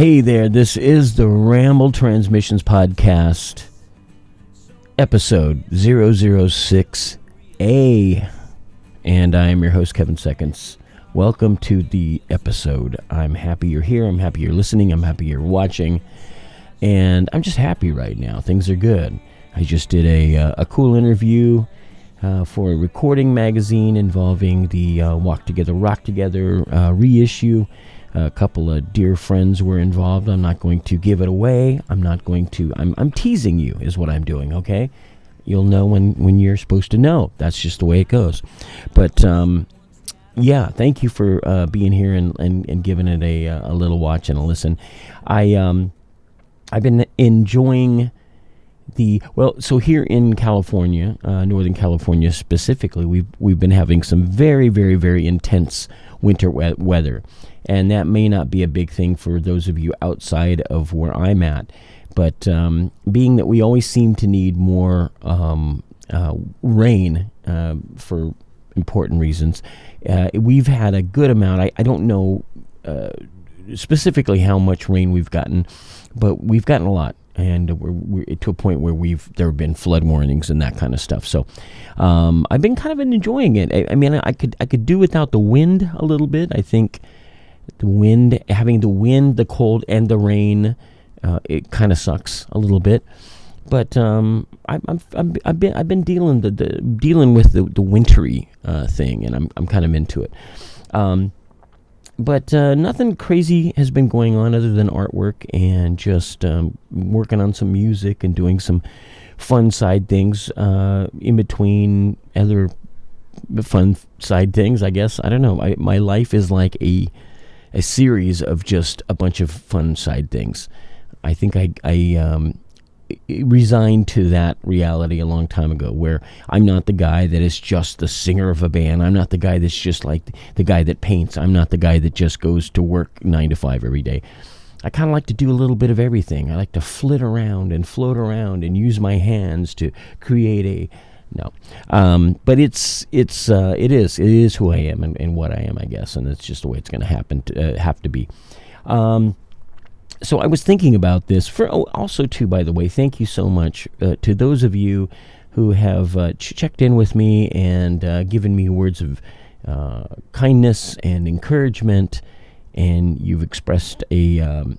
Hey there, this is the Ramble Transmissions Podcast, episode 006A, and I am your host, Kevin Seconds. Welcome to the episode. I'm happy you're here, I'm happy you're listening, I'm happy you're watching, and I'm just happy right now. Things are good. I just did a cool interview for a recording magazine involving the Walk Together, Rock Together reissue. A couple of dear friends were involved. I'm not going to give it away. I'm teasing you is what I'm doing, okay? You'll know when you're supposed to know. That's just the way it goes. But, yeah, thank you for being here and giving it a little watch and a listen. I've been enjoying so here in California, Northern California specifically, we've been having some very, very, very intense winter weather. And that may not be a big thing for those of you outside of where I'm at. But being that we always seem to need more rain for important reasons, we've had a good amount. I don't know specifically how much rain we've gotten, but we've gotten a lot. And we're to a point where there have been flood warnings and that kind of stuff. So I've been kind of enjoying it. I mean, I could do without the wind a little bit. I think having the wind, the cold, and the rain, it kind of sucks a little bit. But I've been dealing with the wintry thing, and I'm kind of into it. But nothing crazy has been going on other than artwork and just working on some music and doing some fun side things in between other fun side things, I guess. I don't know. My life is like a series of just a bunch of fun side things. I think I resigned to that reality a long time ago, where I'm not the guy that is just the singer of a band. I'm not the guy that's just like the guy that paints. I'm not the guy that just goes to work 9 to 5 every day. I kind of like to do a little bit of everything. I like to flit around and float around and use my hands to create but it is who I am and what I am, I guess, and it's just the way it's going to have to be. So I was thinking about this also too, by the way, thank you so much to those of you who have checked in with me and given me words of kindness and encouragement, and you've expressed that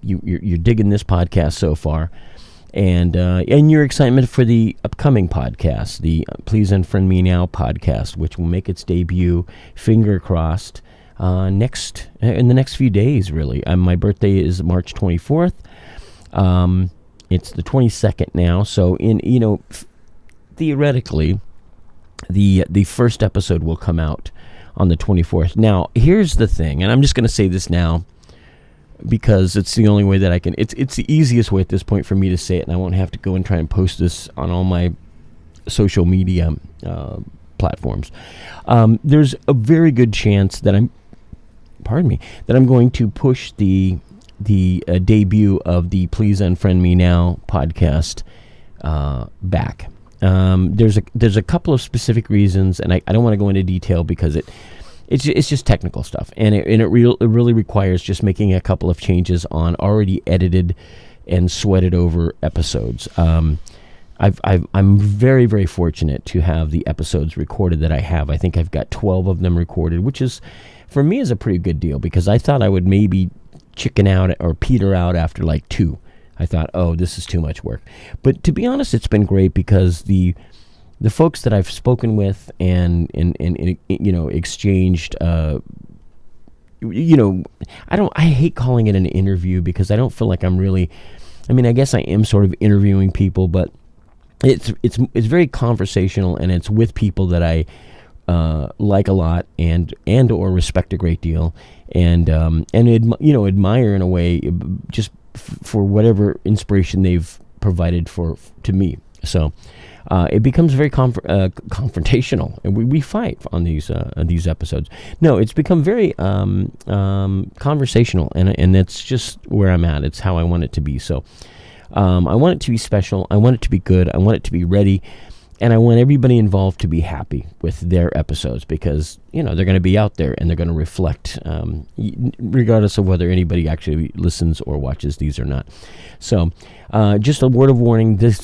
you're digging this podcast so far, and your excitement for the upcoming podcast, the Please Unfriend Me Now podcast, which will make its debut, finger crossed, in the next few days, really. My birthday is March 24th. It's the 22nd now, so theoretically, the first episode will come out on the 24th. Now, here's the thing, and I'm just going to say this now because it's the only way that I can. It's the easiest way at this point for me to say it, and I won't have to go and try and post this on all my social media platforms. There's a very good chance that I'm going to push the debut of the Please Unfriend Me Now podcast back. There's a couple of specific reasons, and I don't want to go into detail because it's just technical stuff, and it really requires just making a couple of changes on already edited and sweated over episodes. I'm very, very fortunate to have the episodes recorded that I have. I think I've got 12 of them recorded, which is, for me, is a pretty good deal, because I thought I would maybe chicken out or peter out after like 2. I thought, oh, this is too much work. But to be honest, it's been great, because the folks that I've spoken with and exchanged, I hate calling it an interview, because I don't feel like I'm really, I guess I am sort of interviewing people, but it's very conversational, and it's with people that I like a lot and or respect a great deal, and admire in a way, just for whatever inspiration they've provided to me. So it becomes very confrontational, and we fight on these episodes. No, it's become very conversational, and that's just where I'm at. It's how I want it to be. So I want it to be special. I want it to be good. I want it to be ready. And I want everybody involved to be happy with their episodes because, they're going to be out there and they're going to reflect, regardless of whether anybody actually listens or watches these or not. So, just a word of warning. Who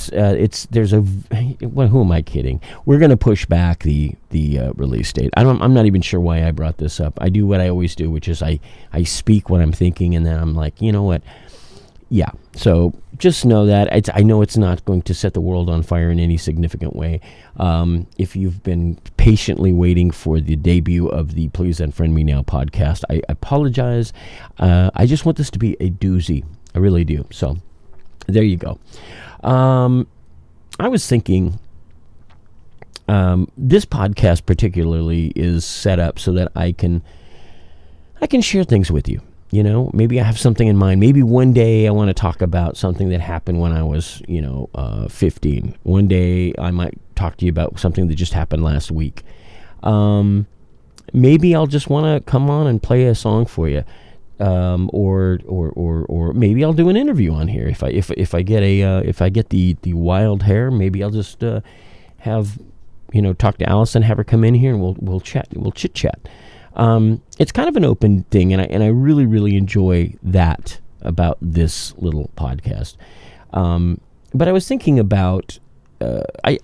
am I kidding? We're going to push back the release date. I'm not even sure why I brought this up. I do what I always do, which is I speak what I'm thinking, and then I'm like, you know what? Yeah, so just know that. I know it's not going to set the world on fire in any significant way. If you've been patiently waiting for the debut of the Please Unfriend Me Now podcast, I apologize. I just want this to be a doozy. I really do. So there you go. I was thinking this podcast particularly is set up so that I can share things with you. Maybe I have something in mind. Maybe one day I want to talk about something that happened when I was, 15. One day I might talk to you about something that just happened last week. Maybe I'll just want to come on and play a song for you. Or maybe I'll do an interview on here. If I get the wild hair, maybe I'll just have talk to Allison, have her come in here, and we'll chat. We'll chit chat. It's kind of an open thing, and I really, really enjoy that about this little podcast. But I was thinking about, I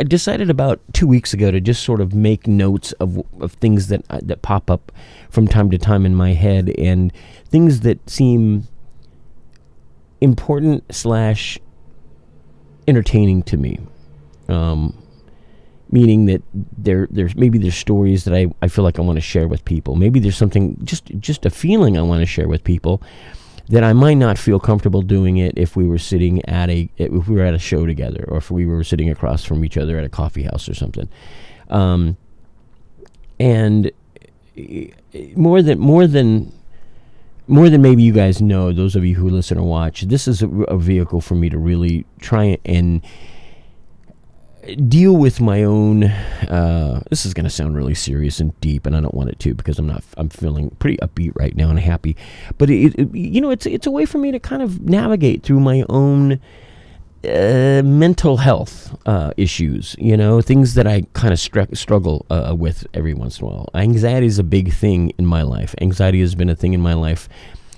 decided about 2 weeks ago to just sort of make notes of things that pop up from time to time in my head, and things that seem important / entertaining to me. Meaning that there's stories that I feel like I want to share with people. Maybe there's something, just a feeling I want to share with people that I might not feel comfortable doing it if we were at a show together, or if we were sitting across from each other at a coffee house or something. And more than maybe you guys know, those of you who listen or watch, this is a vehicle for me to really try and deal with my own, this is going to sound really serious and deep, and I don't want it to, because I'm feeling pretty upbeat right now and happy, but it's a way for me to kind of navigate through my own mental health issues, things that I kind of struggle with every once in a while. Anxiety is a big thing in my life. Anxiety has been a thing in my life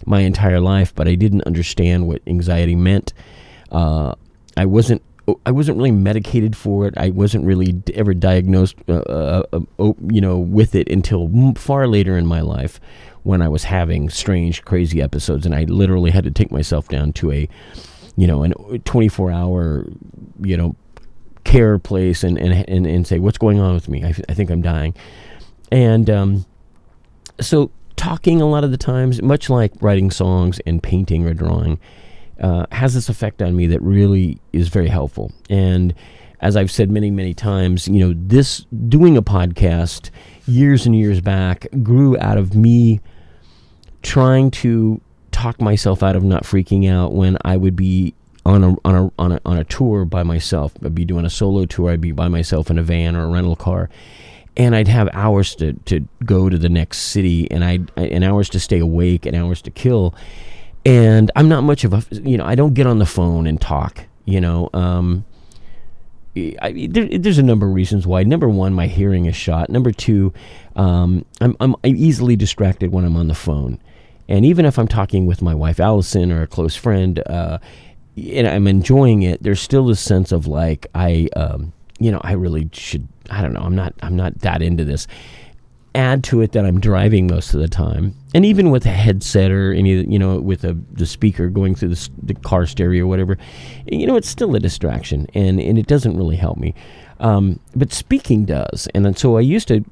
my entire life, but I didn't understand what anxiety meant. I wasn't really medicated for it. I wasn't really ever diagnosed, with it until far later in my life, when I was having strange, crazy episodes, and I literally had to take myself down to a 24-hour, care place and say, what's going on with me? I think I'm dying. And so talking a lot of the times, much like writing songs and painting or drawing, has this effect on me that really is very helpful. And as I've said many, many times, this doing a podcast years and years back grew out of me trying to talk myself out of not freaking out when I would be on a tour by myself. I'd be doing a solo tour. I'd be by myself in a van or a rental car, and I'd have hours to go to the next city, and hours to stay awake, and hours to kill. And I'm not much of a, I don't get on the phone and talk, there's a number of reasons why. Number one, my hearing is shot. Number two, I'm easily distracted when I'm on the phone. And even if I'm talking with my wife, Allison, or a close friend, and I'm enjoying it, there's still this sense of like, I really should, I don't know, I'm not that into this. Add to it that I'm driving most of the time, and even with a headset or with the speaker going through the car stereo or whatever, it's still a distraction, and it doesn't really help me. But speaking does, and so I used to.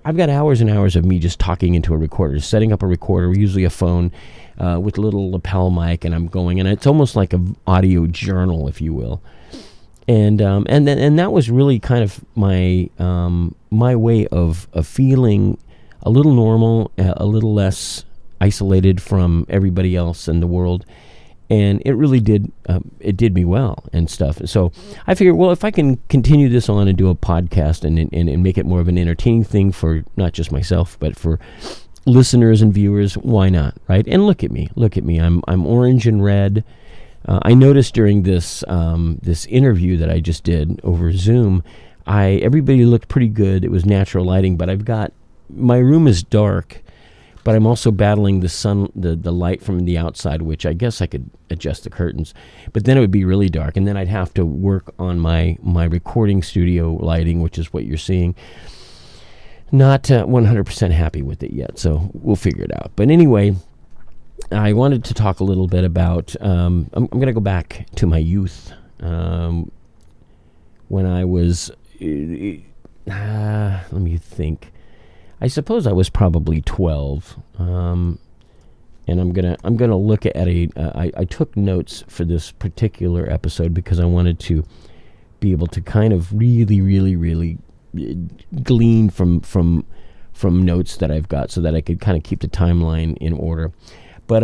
I've got hours and hours of me just talking into a recorder, setting up a recorder, usually a phone with a little lapel mic, and I'm going, and it's almost like an audio journal, if you will. And that was really kind of my my way of feeling a little normal, a little less isolated from everybody else in the world, and it really did me well and stuff. So I figured, well, if I can continue this on and do a podcast and make it more of an entertaining thing for not just myself but for listeners and viewers, why not, right? And look at me, I'm orange and red. I noticed during this this interview that I just did over Zoom, everybody looked pretty good. It was natural lighting, but my room is dark, but I'm also battling the sun, the light from the outside, which I guess I could adjust the curtains, but then it would be really dark, and then I'd have to work on my recording studio lighting, which is what you're seeing. Not 100% happy with it yet, so we'll figure it out. But anyway, I wanted to talk a little bit about, I'm going to go back to my youth, when I was, let me think. I suppose I was probably 12, and I'm gonna look at I took notes for this particular episode because I wanted to be able to kind of really glean from notes that I've got so that I could kind of keep the timeline in order. But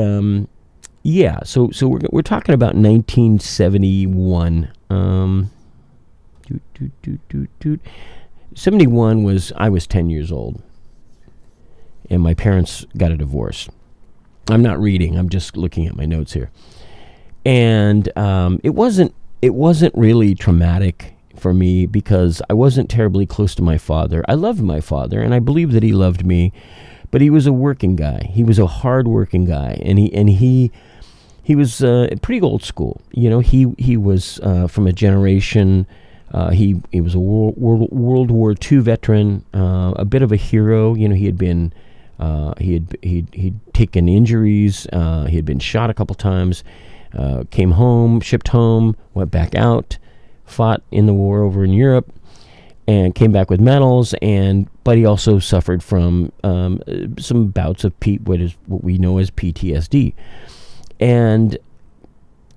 yeah, so we're talking about 1971. 71 was, I was 10 years old, and my parents got a divorce. I'm not reading, I'm just looking at my notes here. And it wasn't really traumatic for me because I wasn't terribly close to my father. I loved my father, and I believe that he loved me, but he was a working guy. He was a hard-working guy, and he was pretty old school. You know, he was from a generation. He was a World War II veteran, a bit of a hero. You know, he had been he'd taken injuries. He had been shot a couple times. Came home, shipped home, went back out, fought in the war over in Europe, and came back with medals. But he also suffered from some bouts of what we know as PTSD. And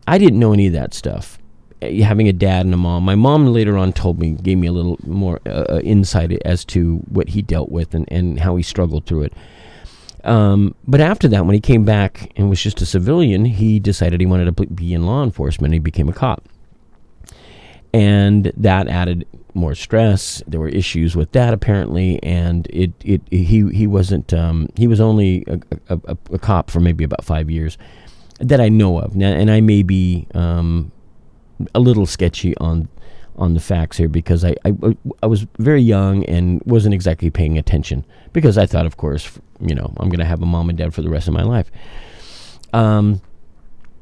I didn't know any of that stuff. Having a dad and a mom. My mom later on gave me a little more insight as to what he dealt with and how he struggled through it. But after that, when he came back and was just a civilian, he decided he wanted to be in law enforcement. He became a cop. And that added more stress. There were issues with that apparently, and he wasn't. He was only a cop for maybe about 5 years that I know of. Now, and I may be a little sketchy on the facts here because I was very young and wasn't exactly paying attention because I thought, of course, I'm going to have a mom and dad for the rest of my life.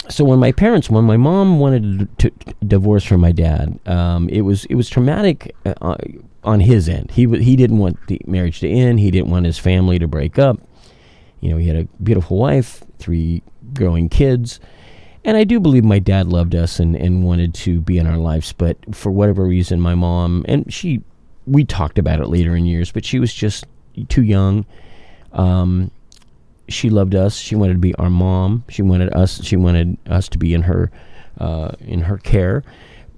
So when my mom wanted to divorce from my dad, it was traumatic on his end. He didn't want the marriage to end. He didn't want his family to break up. He had a beautiful wife, 3 growing kids. And I do believe my dad loved us and wanted to be in our lives, but for whatever reason, my mom, and we talked about it later in years, but she was just too young. She loved us. She wanted to be our mom. She wanted us to be in her care,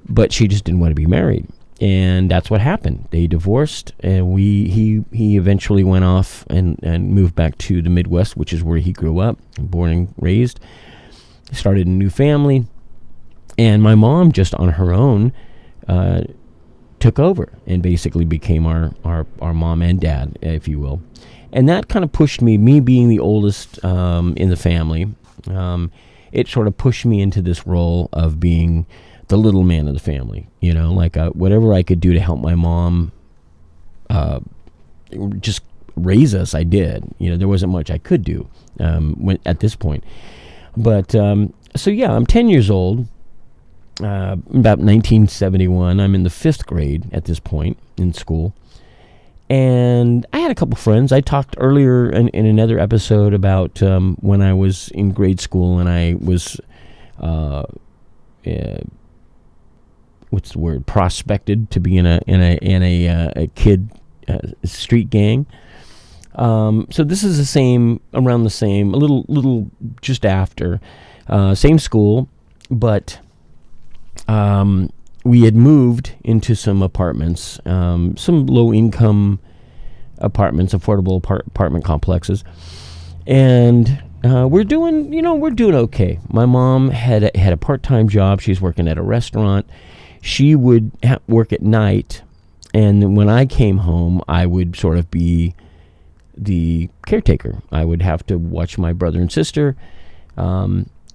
but she just didn't want to be married. And that's what happened. They divorced, and he eventually went off and moved back to the Midwest, which is where he grew up, born and raised. Started a new family, and my mom, just on her own, took over and basically became our mom and dad, if you will. And that kind of pushed me being the oldest in the family, it sort of pushed me into this role of being the little man of the family. Whatever I could do to help my mom just raise us, I did. There wasn't much I could do at this point. But, so yeah, I'm 10 years old, about 1971. I'm in the 5th grade at this point in school. And I had a couple friends. I talked earlier in another episode about when I was in grade school and I was, what's the word, prospected to be in a kid street gang. So this is around the same, a little just after, same school, but we had moved into some apartments, some low-income apartments, affordable apartment complexes, and we're doing okay. My mom had a part-time job. She's working at a restaurant. She would work at night, and when I came home, I would sort of be the caretaker. I would have to watch my brother and sister,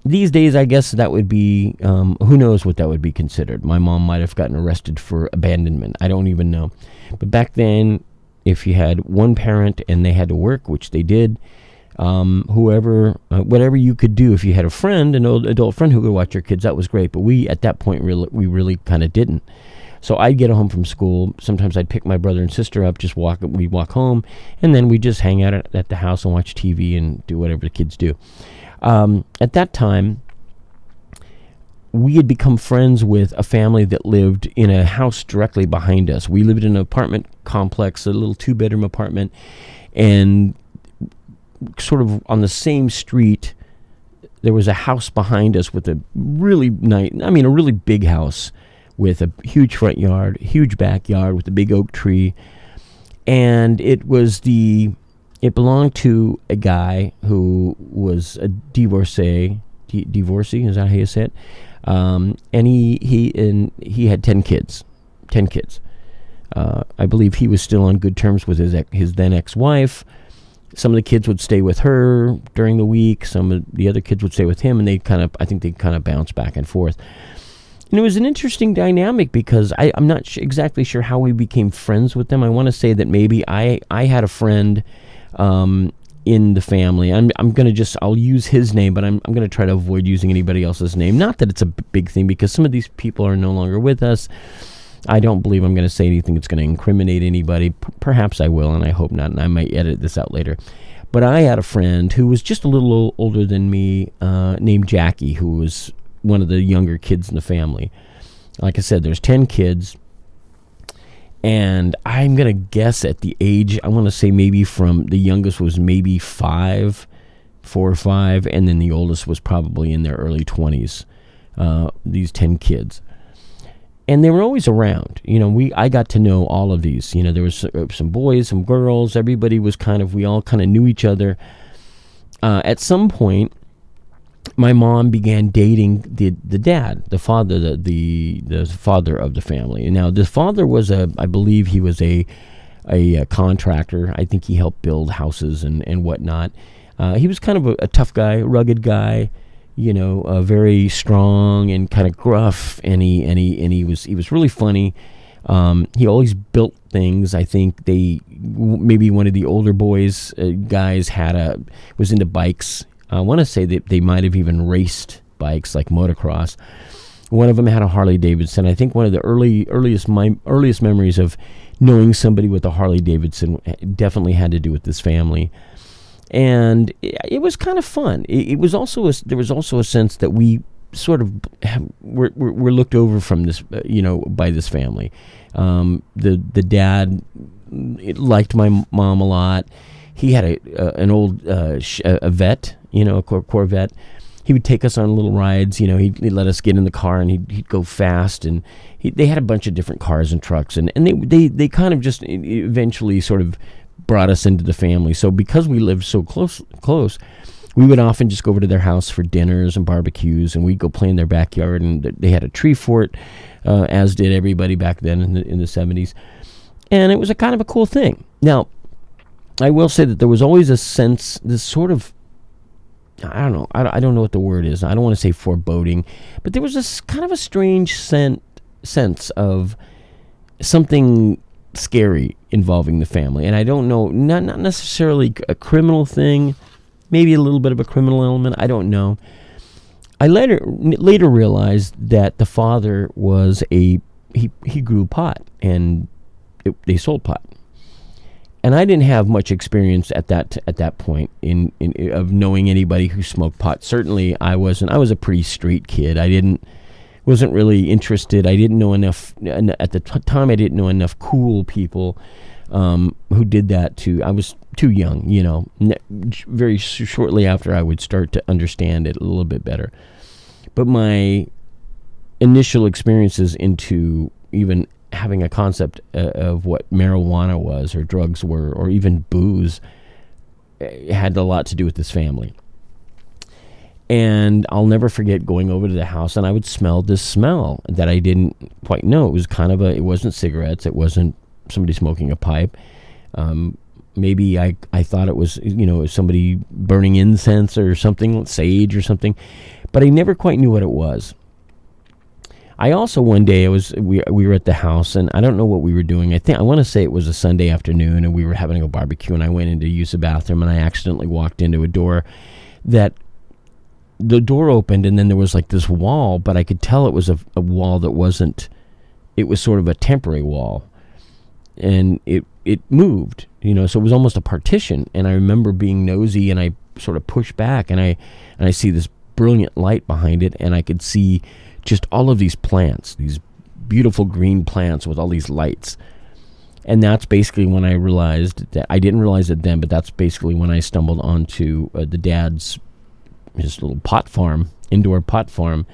these days, I guess that would be, who knows what that would be considered. My mom might have gotten arrested for abandonment. I don't even know. But back then, if you had one parent and they had to work, which they did, whatever you could do. If you had a friend, an old adult friend who could watch your kids, that was great. But we, at that point, we really kind of didn't. So I'd get home from school. Sometimes I'd pick my brother and sister up, we'd walk home, and then we'd just hang out at the house and watch TV and do whatever the kids do. At that time, we had become friends with a family that lived in a house directly behind us. We lived in an apartment complex, a little 2-bedroom apartment, and sort of on the same street, there was a house behind us with a really a really big house with a huge front yard, huge backyard with a big oak tree. And it belonged to a guy who was a divorcee, is that how you say it? And he had 10 kids. I believe he was still on good terms with his then ex-wife. Some of the kids would stay with her during the week. Some of the other kids would stay with him, and I think they kind of bounce back and forth. And it was an interesting dynamic because I'm not exactly sure how we became friends with them. I want to say that maybe I had a friend in the family. I'll use his name, but I'm going to try to avoid using anybody else's name. Not that it's a big thing, because some of these people are no longer with us. I don't believe I'm going to say anything that's going to incriminate anybody. Perhaps I will, and I hope not, and I might edit this out later. But I had a friend who was just a little older than me, named Jackie, who was one of the younger kids in the family. Like I said, there's 10 kids, and I'm going to guess at the age, I want to say maybe from the youngest was maybe 4 or 5, and then the oldest was probably in their early 20s, these 10 kids. And they were always around. I got to know all of these. There was some boys, some girls. Everybody was we all kind of knew each other. At some point, my mom began dating the dad, the father, the father of the family. And now the father was I believe he was a contractor. I think he helped build houses and whatnot. He was kind of a tough guy, rugged guy. Very strong and kind of gruff, and he was really funny. He always built things. I think maybe one of the older boys guys was into bikes. I want to say that they might have even raced bikes like motocross. One of them had a Harley Davidson. I think one of the earliest memories of knowing somebody with a Harley Davidson definitely had to do with this family. And it was kind of fun. It was also there was also a sense that we sort of were looked over from this, by this family. The dad liked my mom a lot. He had an old a vet, a Corvette. He would take us on little rides. He'd let us get in the car, and he'd go fast. And they had a bunch of different cars and trucks, and they kind of just eventually sort of brought us into the family. So because we lived so close, we would often just go over to their house for dinners and barbecues, and we'd go play in their backyard. And they had a tree fort, as did everybody back then in the 70s. And it was a kind of a cool thing. Now, I will say that there was always a sense, this sort of, I don't know, I don't know what the word is. I don't want to say foreboding, but there was this kind of a strange sense of something scary involving the family. And I don't know, not necessarily a criminal thing, maybe a little bit of a criminal element, I don't know. I later realized that the father was he grew pot, and they sold pot. And I didn't have much experience at that point of knowing anybody who smoked pot. Certainly I wasn't. I was a pretty straight kid. Wasn't really interested. I didn't know enough at the time. I didn't know enough cool people who did that. I was too young, very shortly after I would start to understand it a little bit better. But my initial experiences into even having a concept of what marijuana was, or drugs were, or even booze, had a lot to do with this family. And I'll never forget going over to the house, and I would smell this smell that I didn't quite know. It was it wasn't cigarettes. It wasn't somebody smoking a pipe. Maybe I thought it was, somebody burning incense or something, sage or something, but I never quite knew what it was. I also, one day, we were at the house, and I don't know what we were doing. I want to say it was a Sunday afternoon, and we were having a barbecue, and I went in to use the bathroom, and I accidentally walked into a door that the door opened, and then there was like this wall, but I could tell it was a wall that wasn't, it was sort of a temporary wall, and it moved, so it was almost a partition. And I remember being nosy, and I sort of pushed back, and I see this brilliant light behind it, and I could see just all of these plants, these beautiful green plants with all these lights. And that's basically when I realized that, I didn't realize it then, but that's basically when I stumbled onto his little pot farm, indoor pot farm.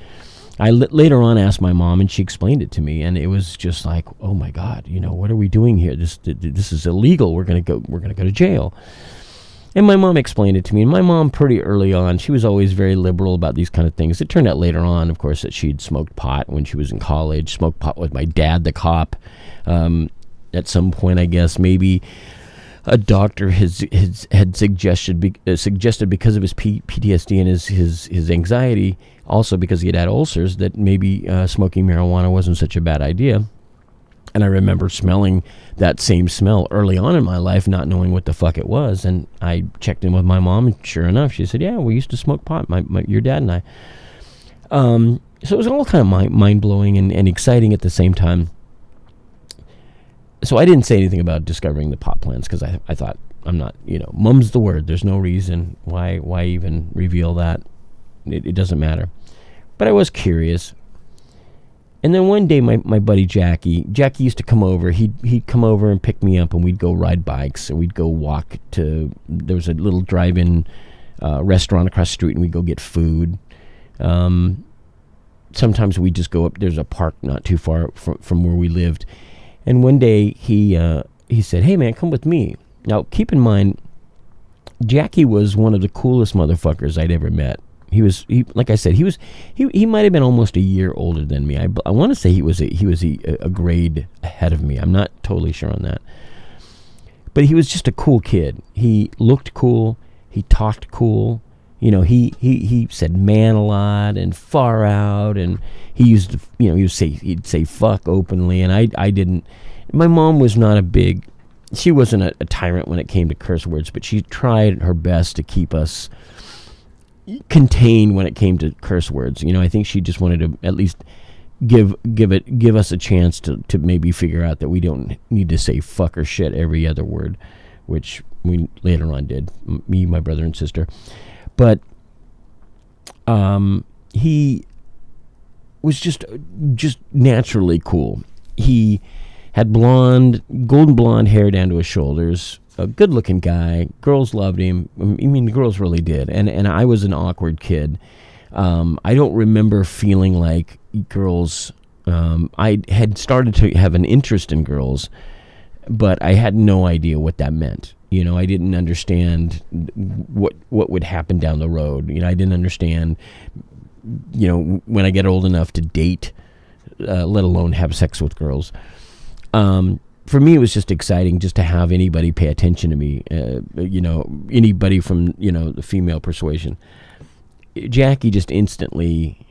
I later on asked my mom, and she explained it to me, and it was just like, oh my God, what are we doing here? This is illegal. We're gonna go to jail. And my mom explained it to me. And my mom, pretty early on, she was always very liberal about these kind of things. It turned out later on, of course, that she'd smoked pot when she was in college, smoked pot with my dad, the cop. At some point, I guess, maybe a doctor had suggested because of his PTSD and his anxiety, also because he had ulcers, that maybe smoking marijuana wasn't such a bad idea. And I remember smelling that same smell early on in my life, not knowing what the fuck it was. And I checked in with my mom, and sure enough, she said, yeah, we used to smoke pot, your dad and I. So it was all kind of mind-blowing and exciting at the same time. So I didn't say anything about discovering the pot plants, because I thought, I'm not, mum's the word. There's no reason. Why even reveal that? It doesn't matter. But I was curious. And then one day, my buddy Jackie used to come over. He'd come over and pick me up, and we'd go ride bikes, and we'd go walk to, there was a little drive-in restaurant across the street, and we'd go get food. Sometimes we'd just go up, there's a park not too far from where we lived. And one day, he said, hey man, come with me. Now, keep in mind, Jackie was one of the coolest motherfuckers I'd ever met. Like I said, he might have been almost a year older than me. I want to say he was a grade ahead of me. I'm not totally sure on that. But he was just a cool kid. He looked cool. He talked cool. He said man a lot and far out, and he used to, he'd say fuck openly, and I didn't. My mom was not she wasn't a tyrant when it came to curse words, but she tried her best to keep us contained when it came to curse words. I think she just wanted to at least give us a chance to maybe figure out that we don't need to say fuck or shit every other word, which we later on did, me, my brother and sister. But he was just naturally cool. He had golden blonde hair down to his shoulders, a good-looking guy. Girls loved him. I mean, the girls really did. And I was an awkward kid. I don't remember feeling like girls. I had started to have an interest in girls, but I had no idea what that meant. I didn't understand what would happen down the road. I didn't understand, when I get old enough to date, let alone have sex with girls. For me, it was just exciting just to have anybody pay attention to me, anybody from, the female persuasion. Jackie just instantly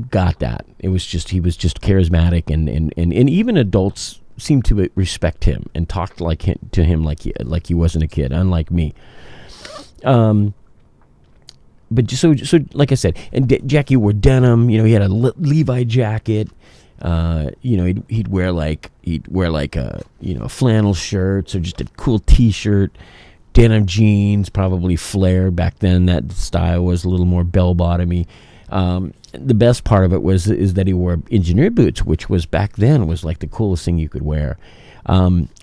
got that. He was just charismatic, and even adults seemed to respect him and talked like he wasn't a kid, unlike me. But so like I said, and Jackie wore denim. He had a Levi jacket. He'd wear a flannel shirt, or just a cool T-shirt, denim jeans, probably flare. Back then, that style was a little more bell-bottomy. The best part of it is that he wore engineer boots, which was back then was like the coolest thing you could wear.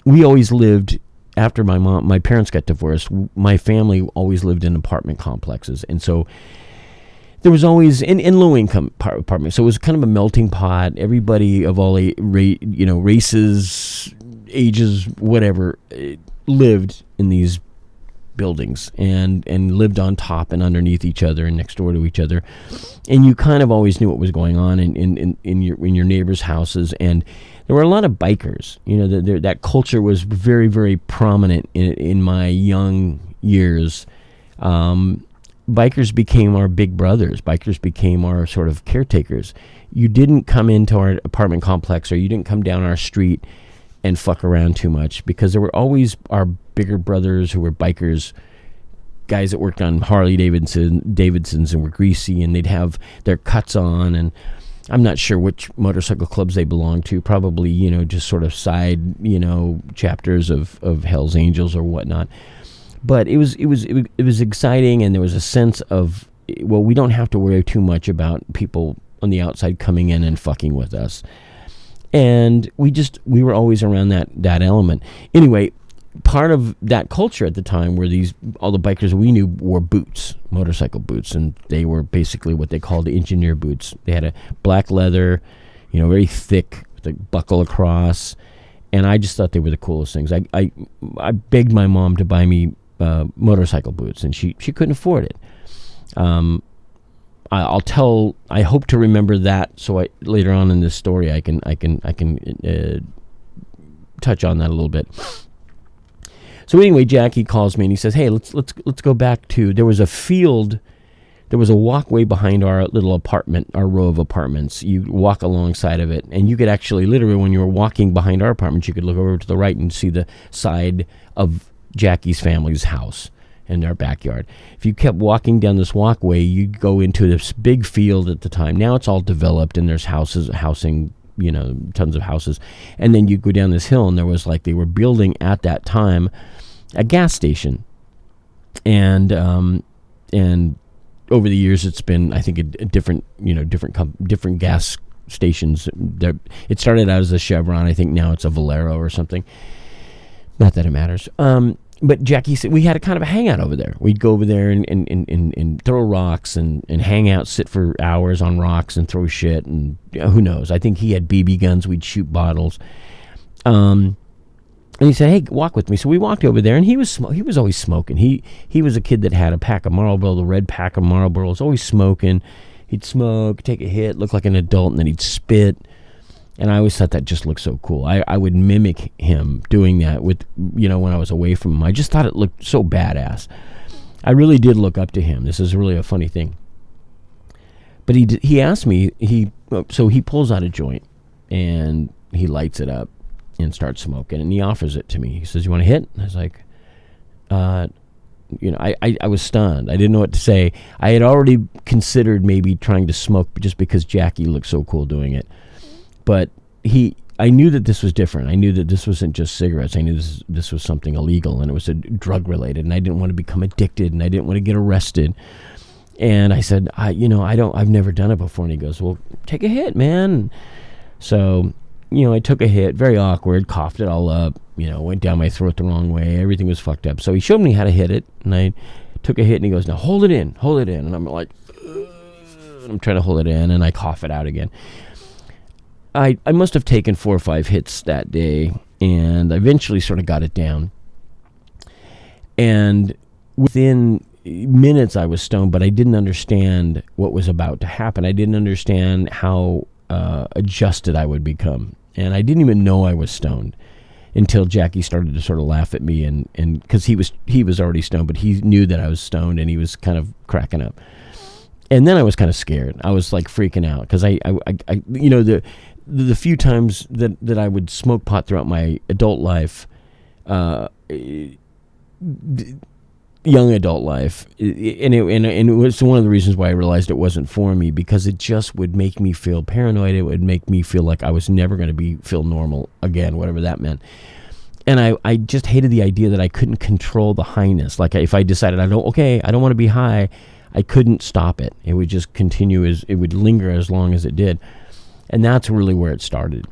We always lived, after my parents got divorced, my family always lived in apartment complexes, and so there was always in low income apartments. So it was kind of a melting pot. Everybody of all races, ages, whatever, lived in these buildings and lived on top and underneath each other and next door to each other, and you kind of always knew what was going on in your neighbors' houses. And there were a lot of bikers. That culture was very, very prominent in my young years. Bikers became our big brothers. Bikers became our sort of caretakers. You didn't come into our apartment complex, or you didn't come down our street and fuck around too much, because there were always our bigger brothers who were bikers, guys that worked on Harley Davidsons and were greasy, and they'd have their cuts on, and I'm not sure which motorcycle clubs they belonged to, probably, just sort of side, chapters of Hell's Angels or whatnot. But it was exciting, and there was a sense of, well, we don't have to worry too much about people on the outside coming in and fucking with us. And we were always around that element. Anyway, part of that culture at the time were all the bikers we knew wore boots, motorcycle boots, and they were basically what they called engineer boots. They had a black leather, very thick, with a buckle across, and I just thought they were the coolest things. I begged my mom to buy me motorcycle boots, and she couldn't afford it. I hope to remember that, so later on in this story I can touch on that a little bit. So anyway, Jackie calls me and he says, "Hey, let's go back to." There was a field, there was a walkway behind our little apartment, our row of apartments. You walk alongside of it, and you could actually, literally, when you were walking behind our apartment, you could look over to the right and see the side of Jackie's family's house in their backyard. If you kept walking down this walkway, you'd go into this big field at the time. Now it's all developed, and there's housing, tons of houses. And then you go down this hill, and there was they were building at that time a gas station. And over the years, it's been, I think, a different gas stations. It started out as a Chevron. I think now it's a Valero or something. Not that it matters. But Jackie said we had a kind of a hangout over there. We'd go over there and throw rocks and hang out, sit for hours on rocks and throw shit. And who knows? I think he had BB guns. We'd shoot bottles. And he said, "Hey, walk with me." So we walked over there, and he was always smoking. He was a kid that had a pack of Marlboro, the red pack of Marlboros, always smoking. He'd smoke, take a hit, look like an adult, and then he'd spit. And I always thought that just looked so cool. I would mimic him doing that with, when I was away from him. I just thought it looked so badass. I really did look up to him. This is really a funny thing. But he asked me, so he pulls out a joint, and he lights it up and starts smoking, and he offers it to me. He says, "You want to hit?" And I was like, I was stunned. I didn't know what to say. I had already considered maybe trying to smoke just because Jackie looked so cool doing it. But I knew that this was different. I knew that this wasn't just cigarettes. I knew this was something illegal, and it was drug related, and I didn't want to become addicted, and I didn't want to get arrested. And I said, I've never done it before. And he goes, "Well, take a hit, man." So, I took a hit, very awkward, coughed it all up, went down my throat the wrong way. Everything was fucked up. So he showed me how to hit it, and I took a hit, and he goes, "Now hold it in. And I'm like, I'm trying to hold it in, and I cough it out again. I must have taken 4 or 5 hits that day, and I eventually sort of got it down. And within minutes I was stoned, but I didn't understand what was about to happen. I didn't understand how adjusted I would become. And I didn't even know I was stoned until Jackie started to sort of laugh at me, and because he was already stoned, but he knew that I was stoned, and he was kind of cracking up. And then I was kind of scared. I was freaking out because the few times that I would smoke pot throughout my adult life, young adult life, and it was one of the reasons why I realized it wasn't for me, because it just would make me feel paranoid. It would make me feel like I was never going to feel normal again, whatever that meant. And I just hated the idea that I couldn't control the highness. Like if I decided I don't want to be high, I couldn't stop it. It would just continue, it would linger as long as it did. And that's really where it started.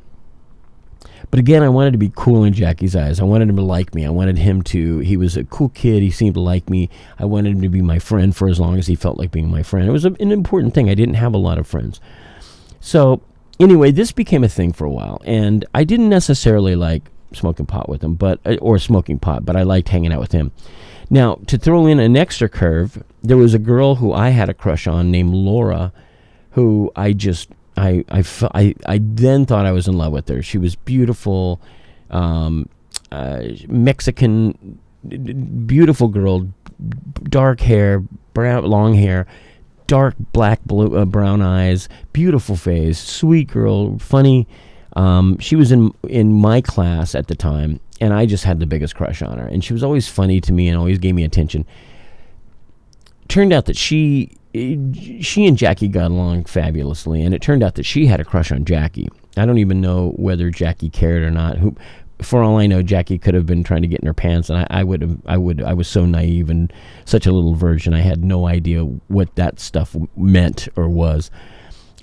But again, I wanted to be cool in Jackie's eyes. I wanted him to like me. I wanted him he was a cool kid. He seemed to like me. I wanted him to be my friend for as long as he felt like being my friend. It was an important thing. I didn't have a lot of friends. So anyway, this became a thing for a while. And I didn't necessarily like smoking pot with him, or smoking pot, but I liked hanging out with him. Now, to throw in an extra curve, there was a girl who I had a crush on named Laura, who I then thought I was in love with her. She was beautiful, Mexican, beautiful girl, dark hair, long hair, dark black, brown eyes, beautiful face, sweet girl, funny. She was in my class at the time, and I just had the biggest crush on her. And she was always funny to me and always gave me attention. Turned out that she and Jackie got along fabulously, and it turned out that she had a crush on Jackie. I don't even know whether Jackie cared or not. For all I know, Jackie could have been trying to get in her pants, and I was so naive and such a little virgin. I had no idea what that stuff meant or was.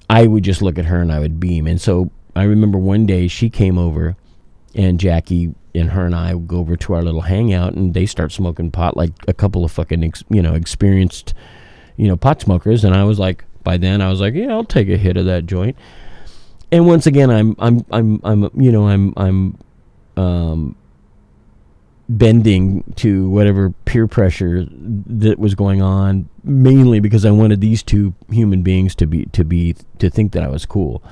I would just look at her and I would beam. And so I remember one day she came over, and Jackie and her and I would go over to our little hangout, and they start smoking pot like a couple of fucking experienced pot smokers. And I was like, by then I was like, yeah, I'll take a hit of that joint. And once again, I'm bending to whatever peer pressure that was going on, mainly because I wanted these two human beings to think that I was cool.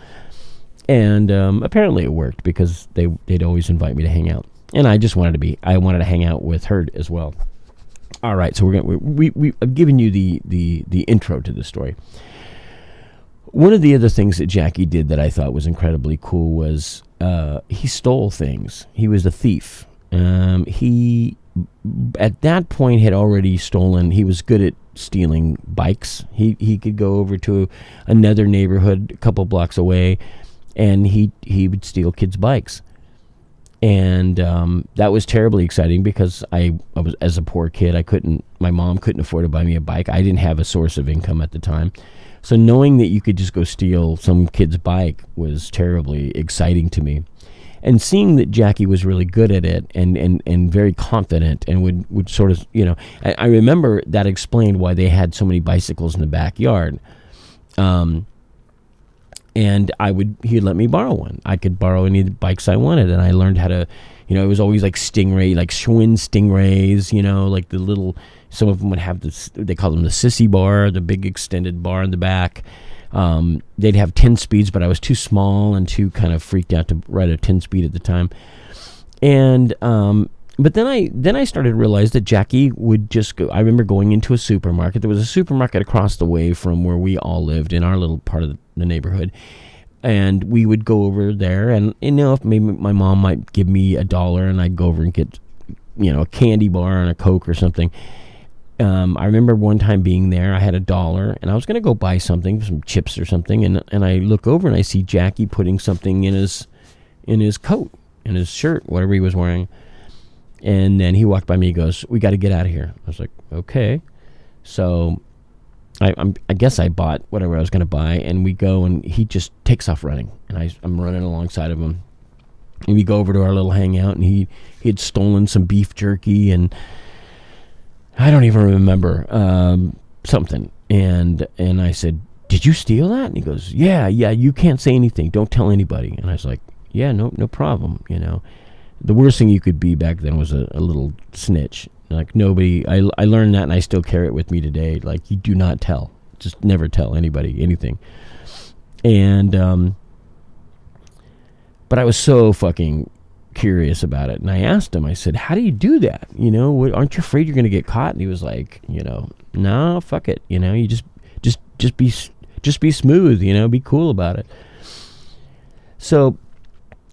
And apparently it worked, because they'd always invite me to hang out, and I just wanted to hang out with her as well. All right, so I've given you the intro to the story. One of the other things that Jackie did that I thought was incredibly cool was he stole things. He was a thief. He, at that point, had already stolen. He was good at stealing bikes. He could go over to another neighborhood a couple blocks away, and he would steal kids' bikes. And that was terribly exciting, because I was, as a poor kid, my mom couldn't afford to buy me a bike. I didn't have a source of income at the time. So knowing that you could just go steal some kid's bike was terribly exciting to me. And seeing that Jackie was really good at it and very confident, and would sort of, I remember that explained why they had so many bicycles in the backyard. And he'd let me borrow one. I could borrow any bikes I wanted, and I learned how to, it was always like Stingray, like Schwinn Stingrays, like the little, some of them would have this, they call them the sissy bar, the big extended bar in the back. They'd have 10 speeds, but I was too small and too kind of freaked out to ride a 10 speed at the time. And, but then I started to realize that Jackie would just go. I remember going into a supermarket. There was a supermarket across the way from where we all lived in our little part of the neighborhood. And we would go over there, and if maybe my mom might give me $1, and I'd go over and get, a candy bar and a Coke or something. I remember one time being there. I had $1, and I was going to go buy something, some chips or something, and I look over and I see Jackie putting something in his coat, in his shirt, whatever he was wearing. And then he walked by me. He goes, "We got to get out of here." I was like, "Okay." So I guess I bought whatever I was going to buy, and we go, and he just takes off running, and I'm running alongside of him. And we go over to our little hangout, and he had stolen some beef jerky, and I don't even remember something. And I said, "Did you steal that?" And he goes, Yeah. You can't say anything. Don't tell anybody." And I was like, "Yeah, no problem." The worst thing you could be back then was a little snitch. Like, nobody, I learned that, and I still carry it with me today. Like, you do not tell. Just never tell anybody anything. And, but I was so fucking curious about it. And I asked him, I said, "How do you do that? Aren't you afraid you're going to get caught?" And he was like, "No, fuck it. You just be smooth, be cool about it." So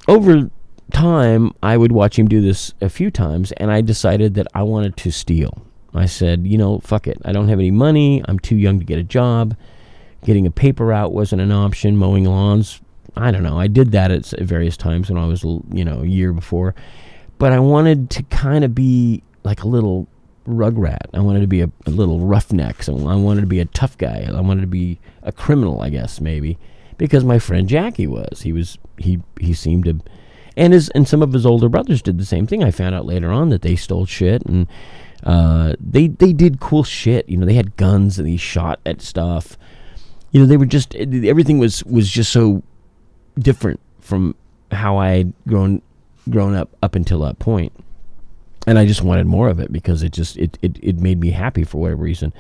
over time, I would watch him do this a few times, and I decided that I wanted to steal. I said, fuck it. I don't have any money. I'm too young to get a job. Getting a paper route wasn't an option. Mowing lawns, I don't know. I did that at various times when I was, a year before. But I wanted to kind of be like a little rugrat. I wanted to be a little roughneck. So I wanted to be a tough guy. I wanted to be a criminal, I guess, maybe. Because my friend Jackie was. He seemed to... And some of his older brothers did the same thing. I found out later on that they stole shit, and they did cool shit. They had guns, and they shot at stuff. They were just... Everything was just so different from how I had grown up until that point. And I just wanted more of it because it made me happy for whatever reason.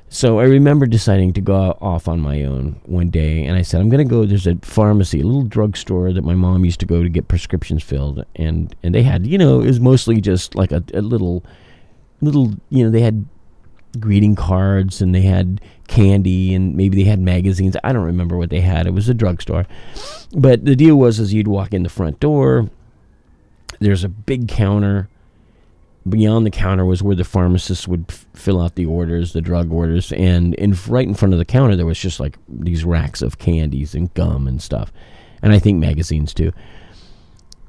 So I remember deciding to go off on my own one day, and I said, I'm going to go, there's a pharmacy, a little drugstore that my mom used to go to get prescriptions filled, and they had, it was mostly just like a little, they had greeting cards, and they had candy, and maybe they had magazines. I don't remember what they had. It was a drugstore. But the deal was, is you'd walk in the front door, there's a big counter. Beyond the counter was where the pharmacist would fill out the orders, the drug orders, and right in front of the counter there was just like these racks of candies and gum and stuff, and I think magazines too.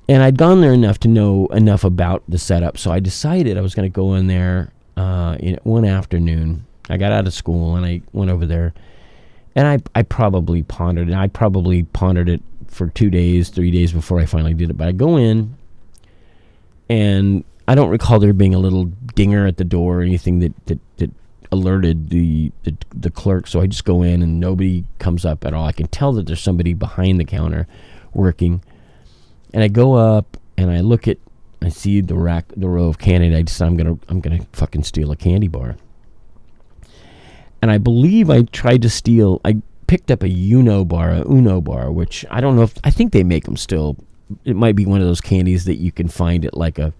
And I'd gone there enough to know enough about the setup, so I decided I was going to go in there one afternoon. I got out of school and I went over there, and I probably pondered it. I probably pondered it for 2 days, 3 days before I finally did it. But I go in, and I don't recall there being a little dinger at the door or anything that alerted the clerk. So I just go in and nobody comes up at all. I can tell that there's somebody behind the counter working. And I go up and I see the row of candy. I decide I'm gonna fucking steal a candy bar. And I believe I tried to steal. I picked up a Uno bar, which I don't know I think they make them still. It might be one of those candies that you can find at like at